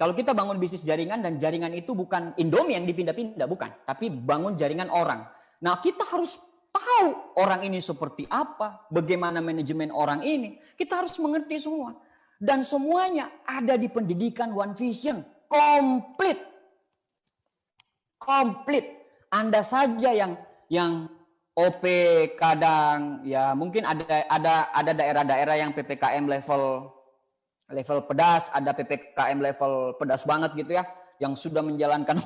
Kalau kita bangun bisnis jaringan dan jaringan itu bukan Indomie yang dipindah-pindah, bukan. Tapi bangun jaringan orang. Nah kita harus tahu orang ini seperti apa, bagaimana manajemen orang ini. Kita harus mengerti semua. Dan semuanya ada di pendidikan One Vision. Komplit. Anda saja yang OP kadang ya mungkin ada daerah-daerah yang PPKM level pedas, ada PPKM level pedas banget gitu ya, yang sudah menjalankan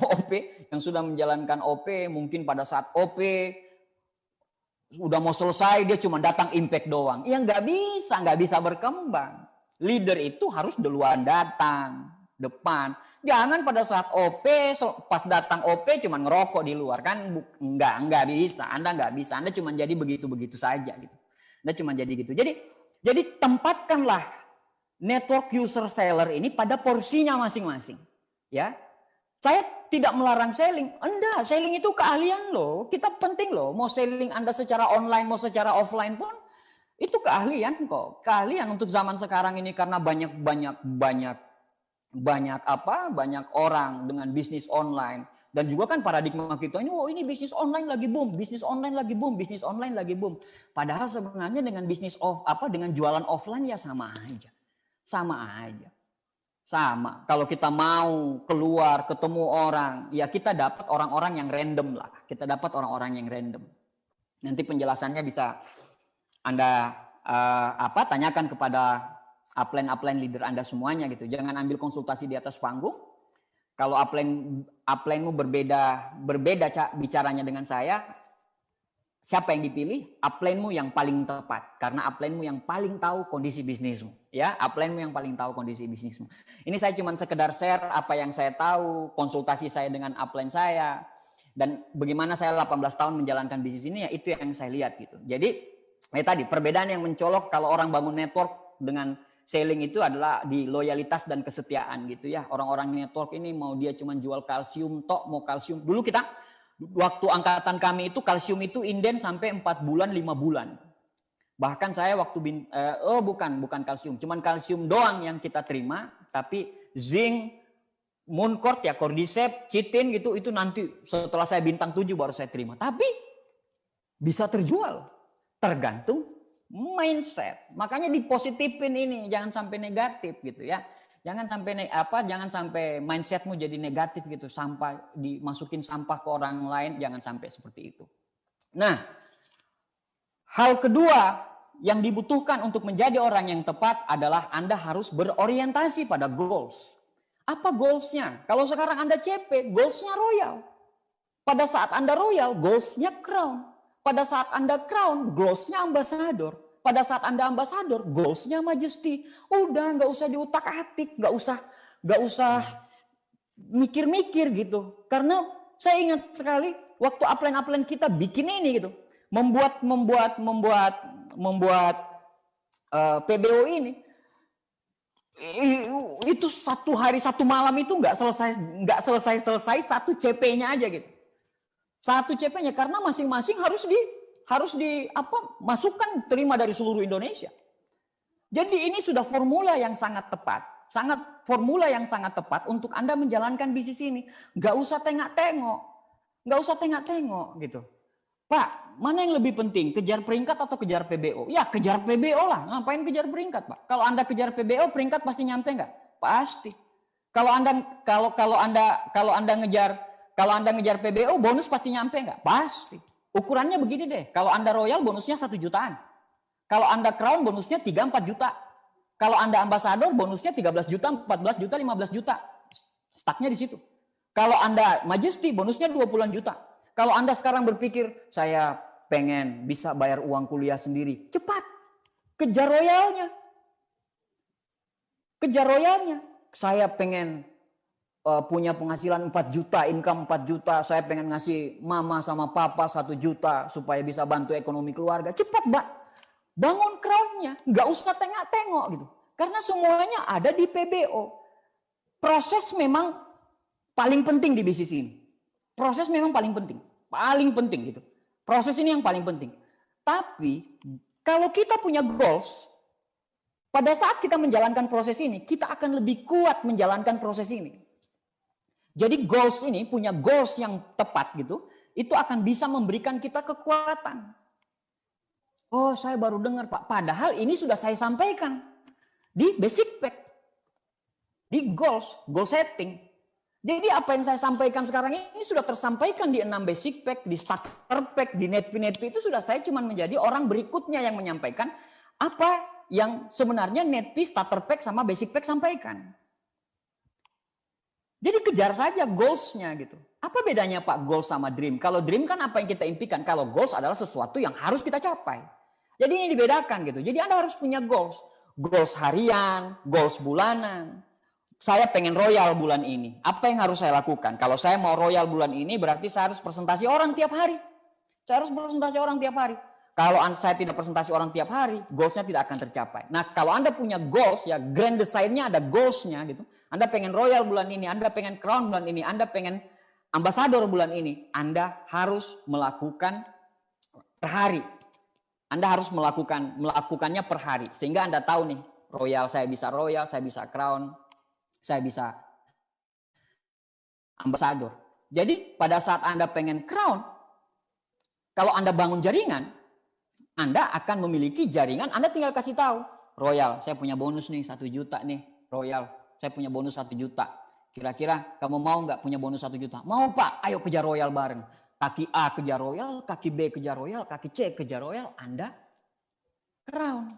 OP, mungkin pada saat OP udah mau selesai dia cuma datang impact doang. Ya nggak bisa berkembang. Leader itu harus duluan datang, depan. Jangan pada saat OP, pas datang OP cuma ngerokok di luar kan, nggak bisa. Anda nggak bisa. Anda cuma jadi begitu saja gitu. Anda cuma jadi gitu. Jadi tempatkanlah network user seller ini pada porsinya masing-masing. Ya, saya tidak melarang selling. Enggak, selling itu keahlian loh. Kita penting loh. Mau selling Anda secara online, mau secara offline pun itu keahlian kok. Keahlian untuk zaman sekarang ini karena banyak orang dengan bisnis online. Dan juga kan paradigma kita ini, ini bisnis online lagi boom. Padahal sebenarnya dengan dengan jualan offline ya sama aja. Sama. Kalau kita mau keluar ketemu orang, ya kita dapat orang-orang yang random lah. Nanti penjelasannya bisa Anda tanyakan kepada upline leader Anda semuanya gitu. Jangan ambil konsultasi di atas panggung. Kalau upline-mu berbeda bicaranya dengan saya, siapa yang dipilih? Upline-mu yang paling tepat. Karena upline-mu yang paling tahu kondisi bisnismu. Ya, upline-mu yang paling tahu kondisi bisnismu. Ini saya cuma sekedar share apa yang saya tahu, konsultasi saya dengan upline saya. Dan bagaimana saya 18 tahun menjalankan bisnis ini, ya itu yang saya lihat gitu. Jadi tadi perbedaan yang mencolok kalau orang bangun network dengan selling itu adalah di loyalitas dan kesetiaan gitu ya. Orang-orang network ini mau dia cuma jual kalsium tok, mau kalsium. Dulu kita waktu angkatan kami itu kalsium itu inden sampai 4 bulan, 5 bulan. Bahkan saya waktu bukan kalsium, cuman kalsium doang yang kita terima, tapi zinc, Mooncort ya, Cordyceps, chitin gitu, itu nanti setelah saya bintang 7 baru saya terima. Tapi bisa terjual, tergantung mindset. Makanya dipositifin ini, jangan sampai negatif gitu ya. Jangan sampai mindsetmu jadi negatif gitu, sampai dimasukin sampah ke orang lain, jangan sampai seperti itu. Nah, hal kedua yang dibutuhkan untuk menjadi orang yang tepat adalah Anda harus berorientasi pada goals. Apa goalsnya? Kalau sekarang Anda CP, goalsnya royal. Pada saat Anda royal, goalsnya crown. Pada saat Anda crown, goalsnya ambassador. Pada saat Anda ambassador, goalsnya majesty. Udah, nggak usah diutak-atik, nggak usah mikir-mikir gitu. Karena saya ingat sekali waktu upline kita bikin ini gitu, membuat PBO ini. Itu 1 hari 1 malam itu nggak selesai 1 CP-nya aja gitu. 1 CP-nya karena masing-masing harus masukkan terima dari seluruh Indonesia. Jadi ini sudah formula yang sangat tepat, formula yang sangat tepat untuk Anda menjalankan bisnis ini. Nggak usah tengok-tengok gitu. Pak, mana yang lebih penting? Kejar peringkat atau kejar PBO? Ya kejar PBO lah. Ngapain kejar peringkat, Pak? Kalau Anda kejar PBO, peringkat pasti nyampe nggak? Pasti. Kalau Anda ngejar PBO, bonus pasti nyampe nggak? Pasti. Ukurannya begini deh. Kalau Anda royal, bonusnya 1 jutaan. Kalau Anda crown, bonusnya 3-4 juta. Kalau Anda ambassador, bonusnya 13 juta, 14 juta, 15 juta. Stucknya di situ. Kalau Anda majesty, bonusnya 20 juta. Kalau Anda sekarang berpikir, saya pengen bisa bayar uang kuliah sendiri. Cepat. Kejar royalnya. Saya pengen punya penghasilan 4 juta, income 4 juta. Saya pengen ngasih mama sama papa 1 juta supaya bisa bantu ekonomi keluarga. Cepat, Mbak. Bangun crown-nya. Nggak usah tengok-tengok gitu. Karena semuanya ada di PBO. Proses memang paling penting di bisnis ini. Proses memang paling penting gitu. Proses ini yang paling penting. Tapi kalau kita punya goals, pada saat kita menjalankan proses ini, kita akan lebih kuat menjalankan proses ini. Jadi goals ini, punya goals yang tepat gitu, itu akan bisa memberikan kita kekuatan. Oh, saya baru dengar, Pak. Padahal ini sudah saya sampaikan di basic pack, di goal setting. Jadi apa yang saya sampaikan sekarang ini sudah tersampaikan di 6 basic pack, di starter pack, di netp itu sudah saya cuma menjadi orang berikutnya yang menyampaikan apa yang sebenarnya netp, starter pack sama basic pack sampaikan. Jadi kejar saja goals-nya gitu. Apa bedanya Pak goals sama dream? Kalau dream kan apa yang kita impikan, kalau goals adalah sesuatu yang harus kita capai. Jadi ini dibedakan gitu. Jadi Anda harus punya goals. Goals harian, goals bulanan. Saya pengen royal bulan ini. Apa yang harus saya lakukan? Kalau saya mau royal bulan ini berarti saya harus presentasi orang tiap hari. Saya harus presentasi orang tiap hari. Kalau saya tidak presentasi orang tiap hari, goalsnya tidak akan tercapai. Nah kalau Anda punya goals, ya grand design-nya ada goalsnya gitu. Anda pengen royal bulan ini, Anda pengen crown bulan ini, Anda pengen ambassador bulan ini. Anda harus melakukan per hari. Anda harus melakukannya per hari. Sehingga Anda tahu nih, royal, saya bisa crown, saya bisa ambassador. Jadi pada saat Anda pengen crown, kalau Anda bangun jaringan, Anda akan memiliki jaringan, Anda tinggal kasih tahu, royal, saya punya bonus nih 1 juta nih, royal, saya punya bonus 1 juta. Kira-kira kamu mau nggak punya bonus 1 juta? Mau Pak, ayo kejar royal bareng. Kaki A kejar royal, kaki B kejar royal, kaki C kejar royal, Anda crown.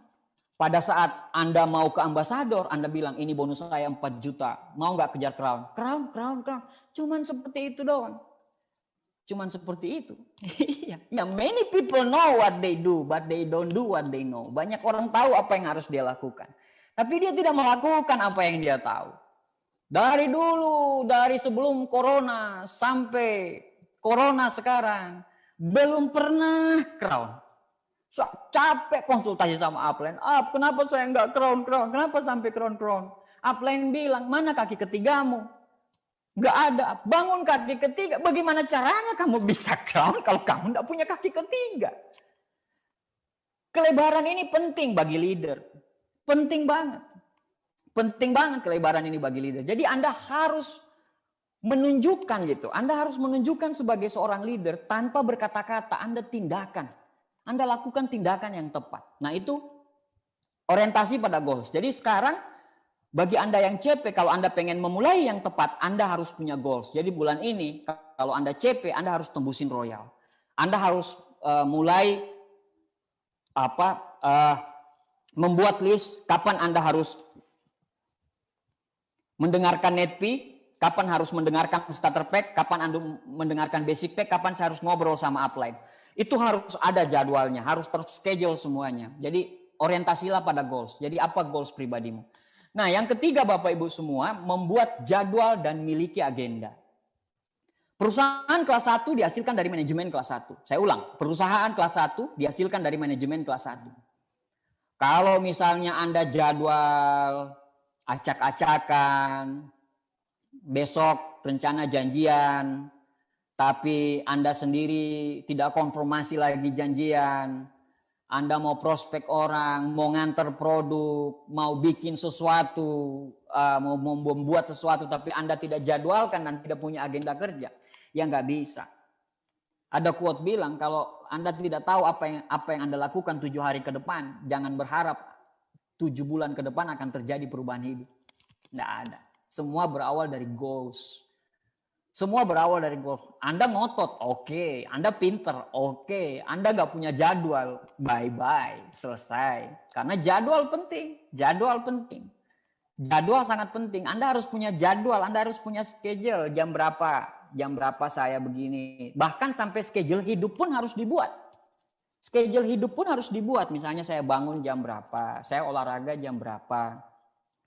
Pada saat Anda mau ke ambasador, Anda bilang ini bonus saya 4 juta. Mau nggak kejar crown? Crown. Cuman seperti itu doang. Cuman seperti itu. Ya, many people know what they do, but they don't do what they know. Banyak orang tahu apa yang harus dia lakukan. Tapi dia tidak melakukan apa yang dia tahu. Dari dulu, dari sebelum corona sampai Corona sekarang. Belum pernah crown. So, capek konsultasi sama upline. Kenapa saya nggak crown? Kenapa sampai crown? Upline bilang, mana kaki ketigamu? Nggak ada. Bangun kaki ketiga. Bagaimana caranya kamu bisa crown kalau kamu nggak punya kaki ketiga? Kelebaran ini penting bagi leader. Penting banget. Penting banget kelebaran ini bagi leader. Jadi Anda harus menunjukkan gitu. Anda harus menunjukkan sebagai seorang leader tanpa berkata-kata. Anda tindakan. Anda lakukan tindakan yang tepat. Nah itu orientasi pada goals. Jadi sekarang bagi Anda yang CP, kalau Anda pengen memulai yang tepat, Anda harus punya goals. Jadi bulan ini kalau Anda CP, Anda harus tembusin Royal. Anda harus mulai membuat list kapan Anda harus mendengarkan netpi, kapan harus mendengarkan starter pack, kapan Anda mendengarkan basic pack, kapan saya harus ngobrol sama upline. Itu harus ada jadwalnya, harus terschedule semuanya. Jadi orientasilah pada goals. Jadi apa goals pribadimu? Nah yang ketiga Bapak Ibu semua, membuat jadwal dan miliki agenda. Perusahaan kelas 1 dihasilkan dari manajemen kelas 1. Saya ulang, perusahaan kelas 1 dihasilkan dari manajemen kelas 1. Kalau misalnya Anda jadwal acak-acakan, besok rencana janjian, tapi Anda sendiri tidak konfirmasi lagi janjian, Anda mau prospek orang, mau nganter produk, mau bikin sesuatu, mau membuat sesuatu, tapi Anda tidak jadwalkan dan tidak punya agenda kerja, ya nggak bisa. Ada quote bilang, kalau Anda tidak tahu apa yang Anda lakukan 7 hari ke depan, jangan berharap 7 bulan ke depan akan terjadi perubahan hidup. Nggak ada. Semua berawal dari goals. Semua berawal dari goals. Anda ngotot, oke. Anda pinter, oke. Anda nggak punya jadwal, bye-bye. Selesai. Karena jadwal penting. Jadwal penting. Jadwal sangat penting. Anda harus punya jadwal. Anda harus punya schedule. Jam berapa saya begini. Bahkan sampai schedule hidup pun harus dibuat. Schedule hidup pun harus dibuat. Misalnya saya bangun jam berapa, saya olahraga jam berapa,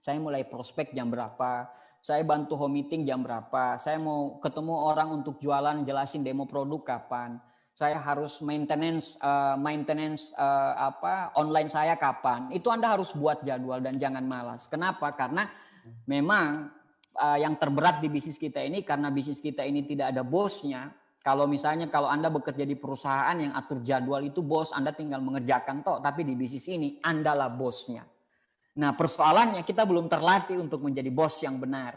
saya mulai prospek jam berapa, saya bantu home meeting jam berapa, saya mau ketemu orang untuk jualan, jelasin demo produk kapan, saya harus maintenance online saya kapan. Itu Anda harus buat jadwal dan jangan malas. Kenapa? Karena memang yang terberat di bisnis kita ini, karena bisnis kita ini tidak ada bosnya. Kalau Anda bekerja di perusahaan yang atur jadwal itu bos, Anda tinggal mengerjakan toh. Tapi di bisnis ini Andalah bosnya. Nah persoalannya kita belum terlatih untuk menjadi bos yang benar.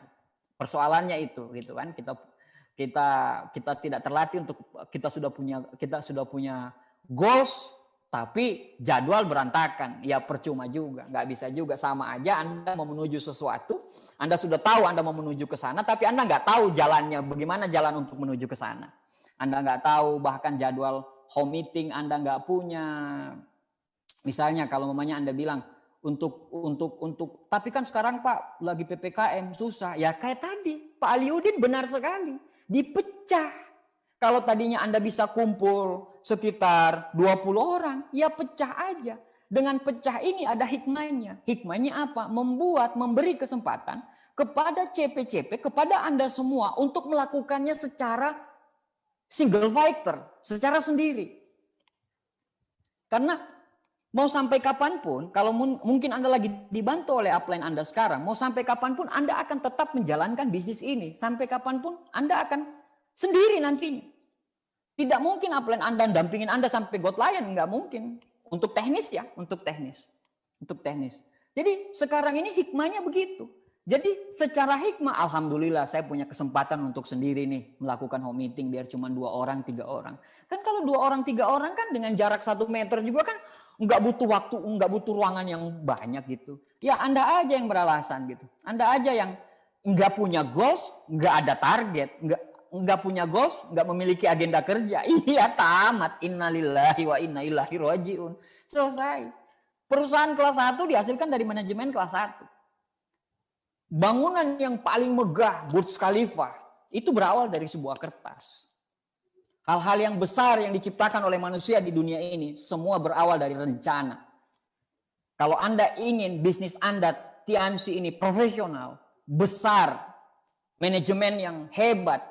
Persoalannya itu, gitu kan? Kita tidak terlatih untuk kita sudah punya goals, tapi jadwal berantakan. Ya percuma juga, nggak bisa juga. Sama aja Anda mau menuju sesuatu, Anda sudah tahu Anda mau menuju ke sana, tapi Anda nggak tahu jalannya, bagaimana jalan untuk menuju ke sana. Anda nggak tahu bahkan jadwal home meeting Anda nggak punya. Misalnya kalau mamanya Anda bilang untuk tapi kan sekarang Pak lagi PPKM susah. Ya kayak tadi Pak Aliudin benar sekali, dipecah. Kalau tadinya Anda bisa kumpul sekitar 20 orang, ya pecah aja. Dengan pecah ini ada hikmahnya. Hikmahnya apa? Memberi kesempatan kepada CP-CP, kepada Anda semua untuk melakukannya secara single fighter, secara sendiri. Karena mau sampai kapanpun, kalau mungkin Anda lagi dibantu oleh upline Anda sekarang, mau sampai kapanpun Anda akan tetap menjalankan bisnis ini. Sampai kapanpun Anda akan sendiri nantinya. Tidak mungkin upline Anda dampingin Anda sampai God Lion, nggak mungkin. Untuk teknis ya, untuk teknis. Jadi sekarang ini hikmahnya begitu. Jadi secara hikmah, alhamdulillah saya punya kesempatan untuk sendiri nih melakukan home meeting biar cuma 2 orang, 3 orang. Kan kalau 2 orang, 3 orang kan dengan jarak 1 meter juga kan nggak butuh waktu, nggak butuh ruangan yang banyak gitu. Ya Anda aja yang beralasan gitu. Anda aja yang nggak punya goals, nggak ada target, nggak punya goals, nggak memiliki agenda kerja. Iya tamat. Innalillahi wa inna ilaihi rajiun. Selesai. Perusahaan kelas 1 dihasilkan dari manajemen kelas 1. Bangunan yang paling megah, Burj Khalifa, itu berawal dari sebuah kertas. Hal-hal yang besar yang diciptakan oleh manusia di dunia ini, semua berawal dari rencana. Kalau Anda ingin bisnis Anda, Tianxi ini profesional, besar, manajemen yang hebat,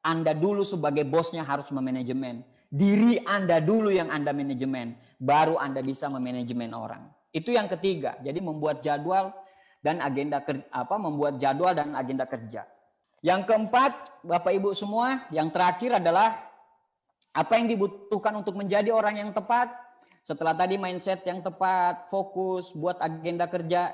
Anda dulu sebagai bosnya harus memanajemen. Diri Anda dulu yang Anda manajemen. Baru Anda bisa memanajemen orang. Itu yang ketiga. Jadi membuat jadwal dan agenda kerja. Yang keempat, Bapak Ibu semua, yang terakhir adalah apa yang dibutuhkan untuk menjadi orang yang tepat. Setelah tadi mindset yang tepat, fokus, buat agenda kerja,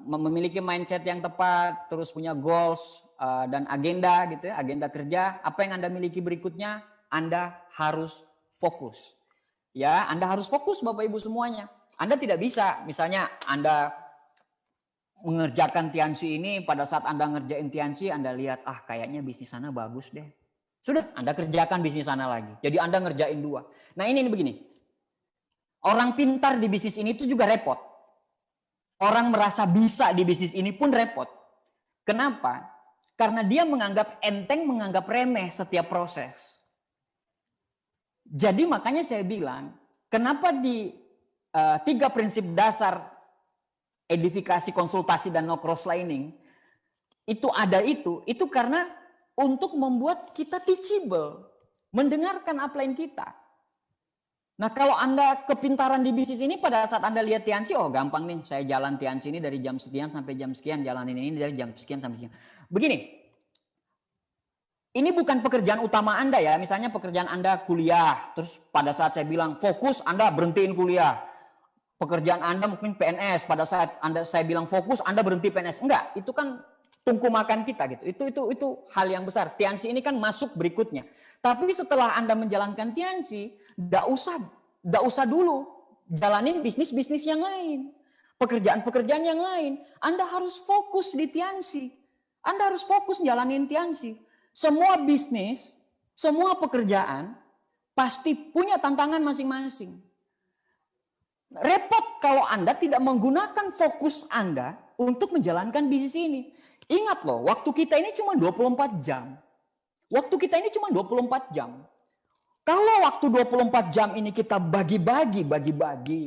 memiliki mindset yang tepat, terus punya goals dan agenda gitu ya, agenda kerja. Apa yang Anda miliki berikutnya? Anda harus fokus. Ya, Anda harus fokus Bapak Ibu semuanya. Anda tidak bisa misalnya Anda mengerjakan Tiansi ini, pada saat Anda ngerjain Tiansi Anda lihat kayaknya bisnis sana bagus deh. Sudah, Anda kerjakan bisnis sana lagi. Jadi Anda ngerjain dua. Nah, ini begini. Orang pintar di bisnis ini itu juga repot. Orang merasa bisa di bisnis ini pun repot. Kenapa? Karena dia menganggap enteng, menganggap remeh setiap proses. Jadi makanya saya bilang, kenapa di 3 prinsip dasar edifikasi, konsultasi, dan no crosslining itu ada itu karena untuk membuat kita teachable, mendengarkan upline kita. Nah, kalau Anda kepintaran di bisnis ini, pada saat Anda lihat Tiansi, gampang nih, saya jalan Tiansi ini dari jam sekian sampai jam sekian, jalanin ini dari jam sekian sampai sekian. Begini, ini bukan pekerjaan utama Anda ya, misalnya pekerjaan Anda kuliah, terus pada saat saya bilang fokus, Anda berhentiin kuliah. Pekerjaan Anda mungkin PNS, pada saat saya bilang fokus, Anda berhenti PNS. Enggak, itu kan tungku makan kita gitu. Itu hal yang besar. Tiansi ini kan masuk berikutnya. Tapi setelah Anda menjalankan Tiansi, enggak usah dulu jalanin bisnis-bisnis yang lain. Pekerjaan-pekerjaan yang lain. Anda harus fokus di Tiansi. Anda harus fokus jalanin Tiansi. Semua bisnis, semua pekerjaan pasti punya tantangan masing-masing. Repot kalau Anda tidak menggunakan fokus Anda untuk menjalankan bisnis ini. Ingat loh, waktu kita ini cuma 24 jam. Waktu kita ini cuma 24 jam. Kalau waktu 24 jam ini kita bagi-bagi,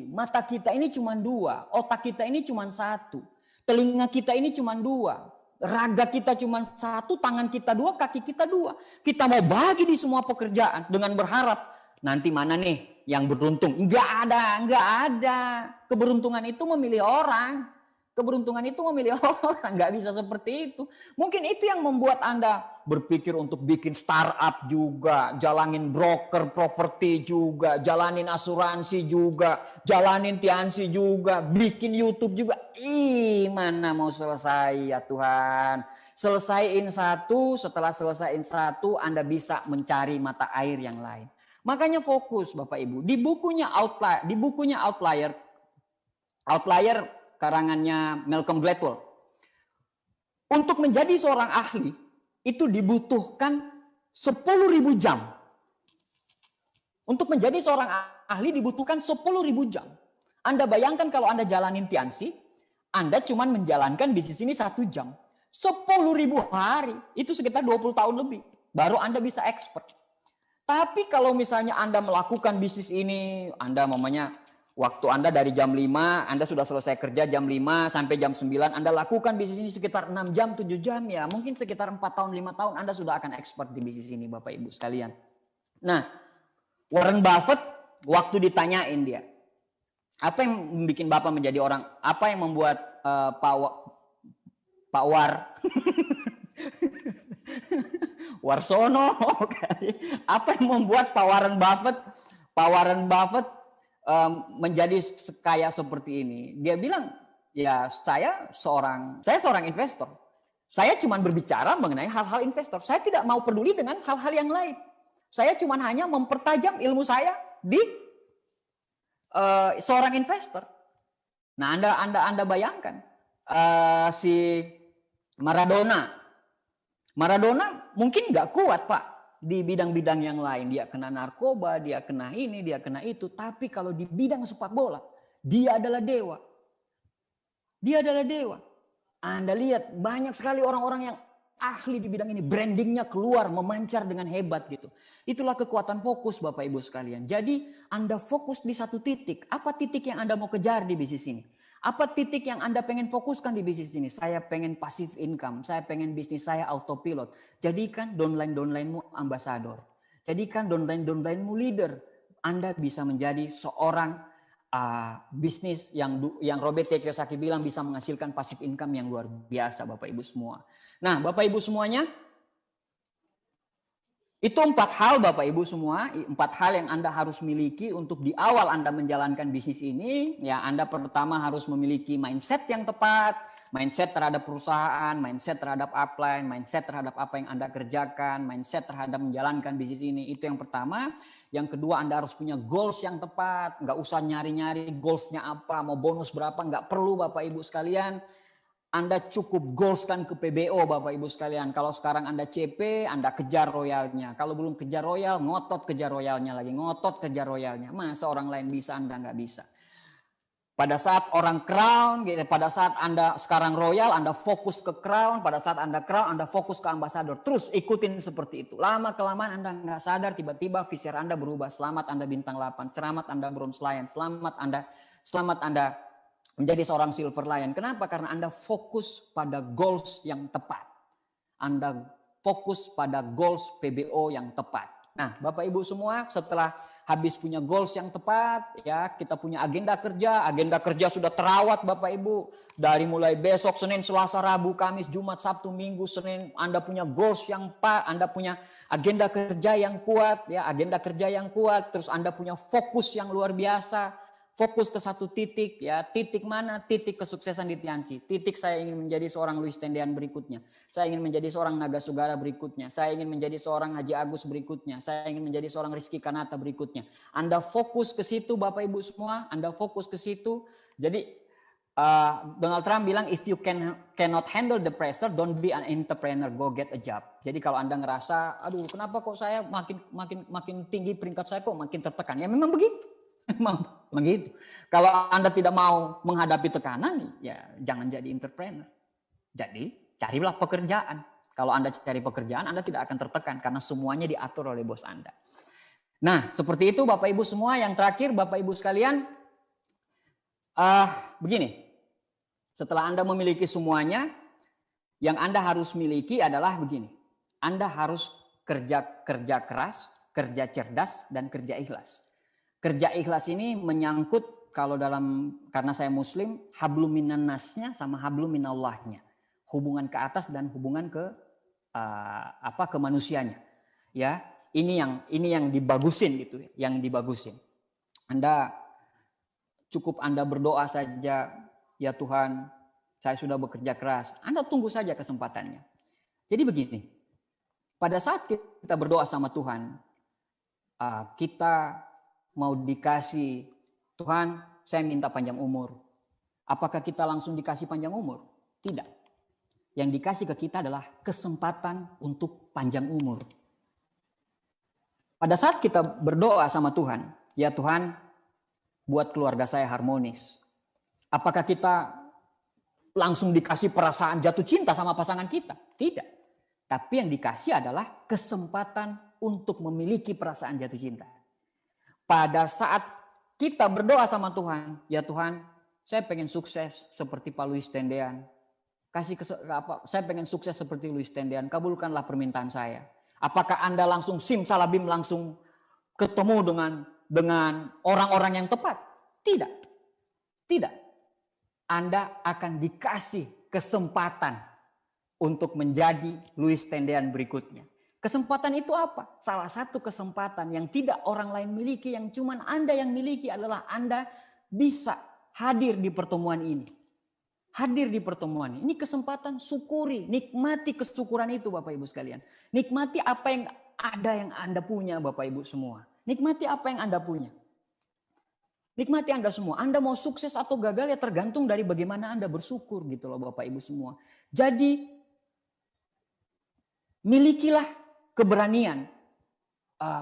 mata kita ini cuma 2, otak kita ini cuma 1, telinga kita ini cuma 2, raga kita cuma 1, tangan kita 2, kaki kita 2. Kita mau bagi di semua pekerjaan dengan berharap nanti mana nih yang beruntung? Enggak ada. Keberuntungan itu memilih orang. Enggak bisa seperti itu. Mungkin itu yang membuat Anda berpikir untuk bikin startup juga, jalanin broker properti juga, jalanin asuransi juga, jalanin Tiansi juga, bikin YouTube juga. Mana mau selesai ya Tuhan. Selesaiin satu, setelah selesaiin satu Anda bisa mencari mata air yang lain. Makanya fokus Bapak Ibu. Di bukunya Outlier karangannya Malcolm Gladwell. Untuk menjadi seorang ahli itu dibutuhkan 10.000 jam. Untuk menjadi seorang ahli dibutuhkan 10.000 jam. Anda bayangkan kalau Anda jalanin Tiansi, Anda cuma menjalankan bisnis ini 1 jam. 10.000 hari, itu sekitar 20 tahun lebih. Baru Anda bisa expert. Tapi kalau misalnya Anda melakukan bisnis ini, Anda waktu Anda dari jam 5, Anda sudah selesai kerja jam 5 sampai jam 9, Anda lakukan bisnis ini sekitar 6 jam, 7 jam ya. Mungkin sekitar 4 tahun, 5 tahun Anda sudah akan expert di bisnis ini Bapak Ibu sekalian. Nah, Warren Buffett waktu ditanyain dia, apa yang bikin Bapak menjadi orang, apa yang membuat Pak Warsono, apa yang membuat Pak Warren Buffett menjadi kaya seperti ini? Dia bilang, ya saya seorang investor. Saya cuma berbicara mengenai hal-hal investor. Saya tidak mau peduli dengan hal-hal yang lain. Saya cuma hanya mempertajam ilmu saya di seorang investor. Nah, Anda bayangkan si Maradona mungkin nggak kuat Pak di bidang-bidang yang lain. Dia kena narkoba, dia kena ini, dia kena itu. Tapi kalau di bidang sepak bola, dia adalah dewa. Anda lihat banyak sekali orang-orang yang ahli di bidang ini. Brandingnya keluar, memancar dengan hebat gitu. Itulah kekuatan fokus Bapak Ibu sekalian. Jadi Anda fokus di satu titik. Apa titik yang Anda mau kejar di bisnis ini? Apa titik yang Anda pengen fokuskan di bisnis ini? Saya pengen passive income, saya pengen bisnis saya autopilot. Jadikan downline-downline-mu ambasador. Jadikan downline-downline-mu leader. Anda bisa menjadi seorang bisnis yang Robert T. Kiyosaki bilang bisa menghasilkan passive income yang luar biasa, Bapak Ibu semua. Nah, Bapak Ibu semuanya, itu 4 hal Bapak Ibu semua, 4 hal yang Anda harus miliki untuk di awal Anda menjalankan bisnis ini. Ya, Anda pertama harus memiliki mindset yang tepat, mindset terhadap perusahaan, mindset terhadap upline, mindset terhadap apa yang Anda kerjakan, mindset terhadap menjalankan bisnis ini. Itu yang pertama. Yang kedua, Anda harus punya goals yang tepat. Nggak usah nyari-nyari goalsnya apa, mau bonus berapa, nggak perlu Bapak Ibu sekalian. Anda cukup goalskan ke PBO Bapak Ibu sekalian. Kalau sekarang Anda CP, Anda kejar royalnya. Kalau belum kejar royal, ngotot kejar royalnya lagi. Ngotot kejar royalnya. Masa orang lain bisa, Anda nggak bisa. Pada saat orang crown, gitu, pada saat Anda sekarang royal, Anda fokus ke crown. Pada saat Anda crown, Anda fokus ke ambassador. Terus ikutin seperti itu. Lama-kelamaan Anda nggak sadar, tiba-tiba visier Anda berubah. Selamat Anda bintang 8. Selamat Anda bronze lion. Selamat Anda menjadi seorang silver lion. Kenapa? Karena Anda fokus pada goals yang tepat. Anda fokus pada goals PBO yang tepat. Nah, Bapak Ibu semua, setelah habis punya goals yang tepat, ya, kita punya agenda kerja. Agenda kerja sudah terawat Bapak Ibu. Dari mulai besok, Senin, Selasa, Rabu, Kamis, Jumat, Sabtu, Minggu, Senin, Anda punya goals yang pas, Anda punya agenda kerja yang kuat, ya, agenda kerja yang kuat, terus Anda punya fokus yang luar biasa. Fokus ke satu titik, ya, titik mana? Titik kesuksesan di Tiansi. Titik saya ingin menjadi seorang Louis Tendean berikutnya. Saya ingin menjadi seorang Naga Sugara berikutnya. Saya ingin menjadi seorang Haji Agus berikutnya. Saya ingin menjadi seorang Rizky Kanata berikutnya. Anda fokus ke situ Bapak Ibu semua. Anda fokus ke situ. Jadi Donald Trump bilang, if you cannot handle the pressure, don't be an entrepreneur, go get a job. Jadi kalau Anda ngerasa, aduh kenapa kok saya makin tinggi peringkat saya kok makin tertekan. Ya memang begitu. Memang begitu. Kalau Anda tidak mau menghadapi tekanan, ya jangan jadi entrepreneur. Jadi carilah pekerjaan. Kalau Anda cari pekerjaan, Anda tidak akan tertekan karena semuanya diatur oleh bos Anda. Nah, seperti itu Bapak Ibu semua. Yang terakhir Bapak Ibu sekalian, begini. Setelah Anda memiliki semuanya, yang Anda harus miliki adalah begini. Anda harus kerja keras, kerja cerdas, dan kerja ikhlas. Kerja ikhlas ini menyangkut karena saya Muslim, hablum minan nasnya sama hablum minallahnya. Hubungan ke atas dan hubungan ke manusianya. Ya, ini yang dibagusin gitu, yang dibagusin. Anda berdoa saja, ya Tuhan, saya sudah bekerja keras. Anda tunggu saja kesempatannya. Jadi begini, pada saat kita berdoa sama Tuhan, kita mau dikasih, Tuhan saya minta panjang umur. Apakah kita langsung dikasih panjang umur? Tidak. Yang dikasih ke kita adalah kesempatan untuk panjang umur. Pada saat kita berdoa sama Tuhan, ya Tuhan buat keluarga saya harmonis. Apakah kita langsung dikasih perasaan jatuh cinta sama pasangan kita? Tidak. Tapi yang dikasih adalah kesempatan untuk memiliki perasaan jatuh cinta. Pada saat kita berdoa sama Tuhan, ya Tuhan, saya pengen sukses seperti Pak Louis Tendean. Saya pengen sukses seperti Louis Tendean, kabulkanlah permintaan saya. Apakah Anda langsung simsalabim langsung ketemu dengan orang-orang yang tepat? Tidak. Tidak. Anda akan dikasih kesempatan untuk menjadi Louis Tendean berikutnya. Kesempatan itu apa? Salah satu kesempatan yang tidak orang lain miliki, yang cuman Anda yang miliki adalah Anda bisa hadir di pertemuan ini. Hadir di pertemuan ini. Ini kesempatan, syukuri, nikmati kesyukuran itu Bapak Ibu sekalian. Nikmati apa yang ada yang Anda punya Bapak Ibu semua. Nikmati apa yang Anda punya. Nikmati Anda semua. Anda mau sukses atau gagal ya tergantung dari bagaimana Anda bersyukur gitu loh Bapak Ibu semua. Jadi milikilah keberanian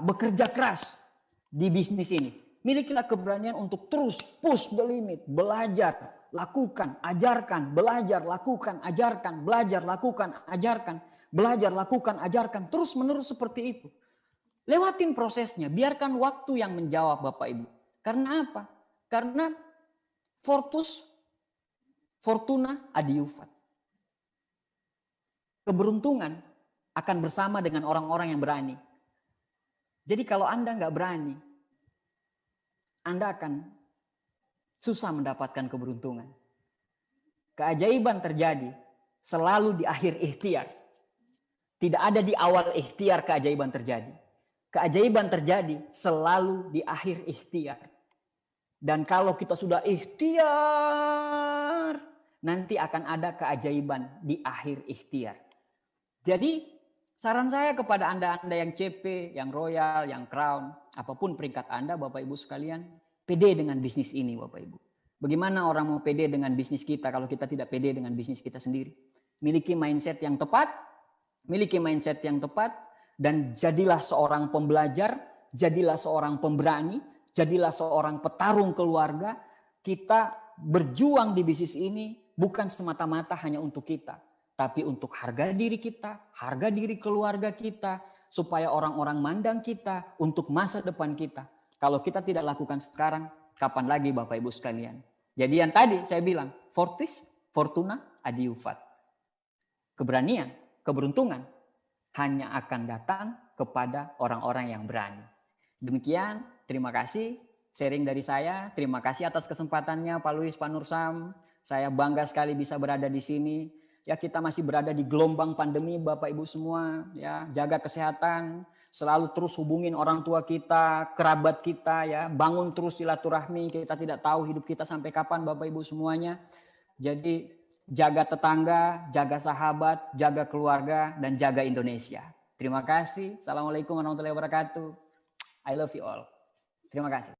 bekerja keras di bisnis ini. Milikilah keberanian untuk terus push the limit, belajar, lakukan, ajarkan, belajar, lakukan, ajarkan, belajar, lakukan, ajarkan, belajar, lakukan, ajarkan, terus menerus seperti itu. Lewatin prosesnya, biarkan waktu yang menjawab Bapak Ibu. Karena apa? Karena Fortus Fortuna adiuvat. Keberuntungan akan bersama dengan orang-orang yang berani. Jadi kalau Anda nggak berani, Anda akan susah mendapatkan keberuntungan. Keajaiban terjadi selalu di akhir ikhtiar. Tidak ada di awal ikhtiar keajaiban terjadi. Keajaiban terjadi selalu di akhir ikhtiar. Dan kalau kita sudah ikhtiar, nanti akan ada keajaiban di akhir ikhtiar. Jadi saran saya kepada Anda yang CP, yang Royal, yang Crown, apapun peringkat Anda Bapak Ibu sekalian, pede dengan bisnis ini Bapak Ibu. Bagaimana orang mau pede dengan bisnis kita kalau kita tidak pede dengan bisnis kita sendiri? Miliki mindset yang tepat, dan jadilah seorang pembelajar, jadilah seorang pemberani, jadilah seorang petarung keluarga. Kita berjuang di bisnis ini bukan semata-mata hanya untuk kita, tapi untuk harga diri kita, harga diri keluarga kita, supaya orang-orang mandang kita untuk masa depan kita. Kalau kita tidak lakukan sekarang, kapan lagi Bapak Ibu sekalian? Jadi yang tadi saya bilang, fortis, fortuna, adiuvat. Keberanian, keberuntungan hanya akan datang kepada orang-orang yang berani. Demikian, terima kasih sharing dari saya. Terima kasih atas kesempatannya Pak Luis, Pak Nursam. Saya bangga sekali bisa berada di sini. Ya, kita masih berada di gelombang pandemi Bapak Ibu semua. Ya, jaga kesehatan. Selalu terus hubungin orang tua kita, kerabat kita, ya, bangun terus silaturahmi. Kita tidak tahu hidup kita sampai kapan Bapak Ibu semuanya. Jadi jaga tetangga, jaga sahabat, jaga keluarga, dan jaga Indonesia. Terima kasih. Assalamualaikum warahmatullahi wabarakatuh. I love you all. Terima kasih.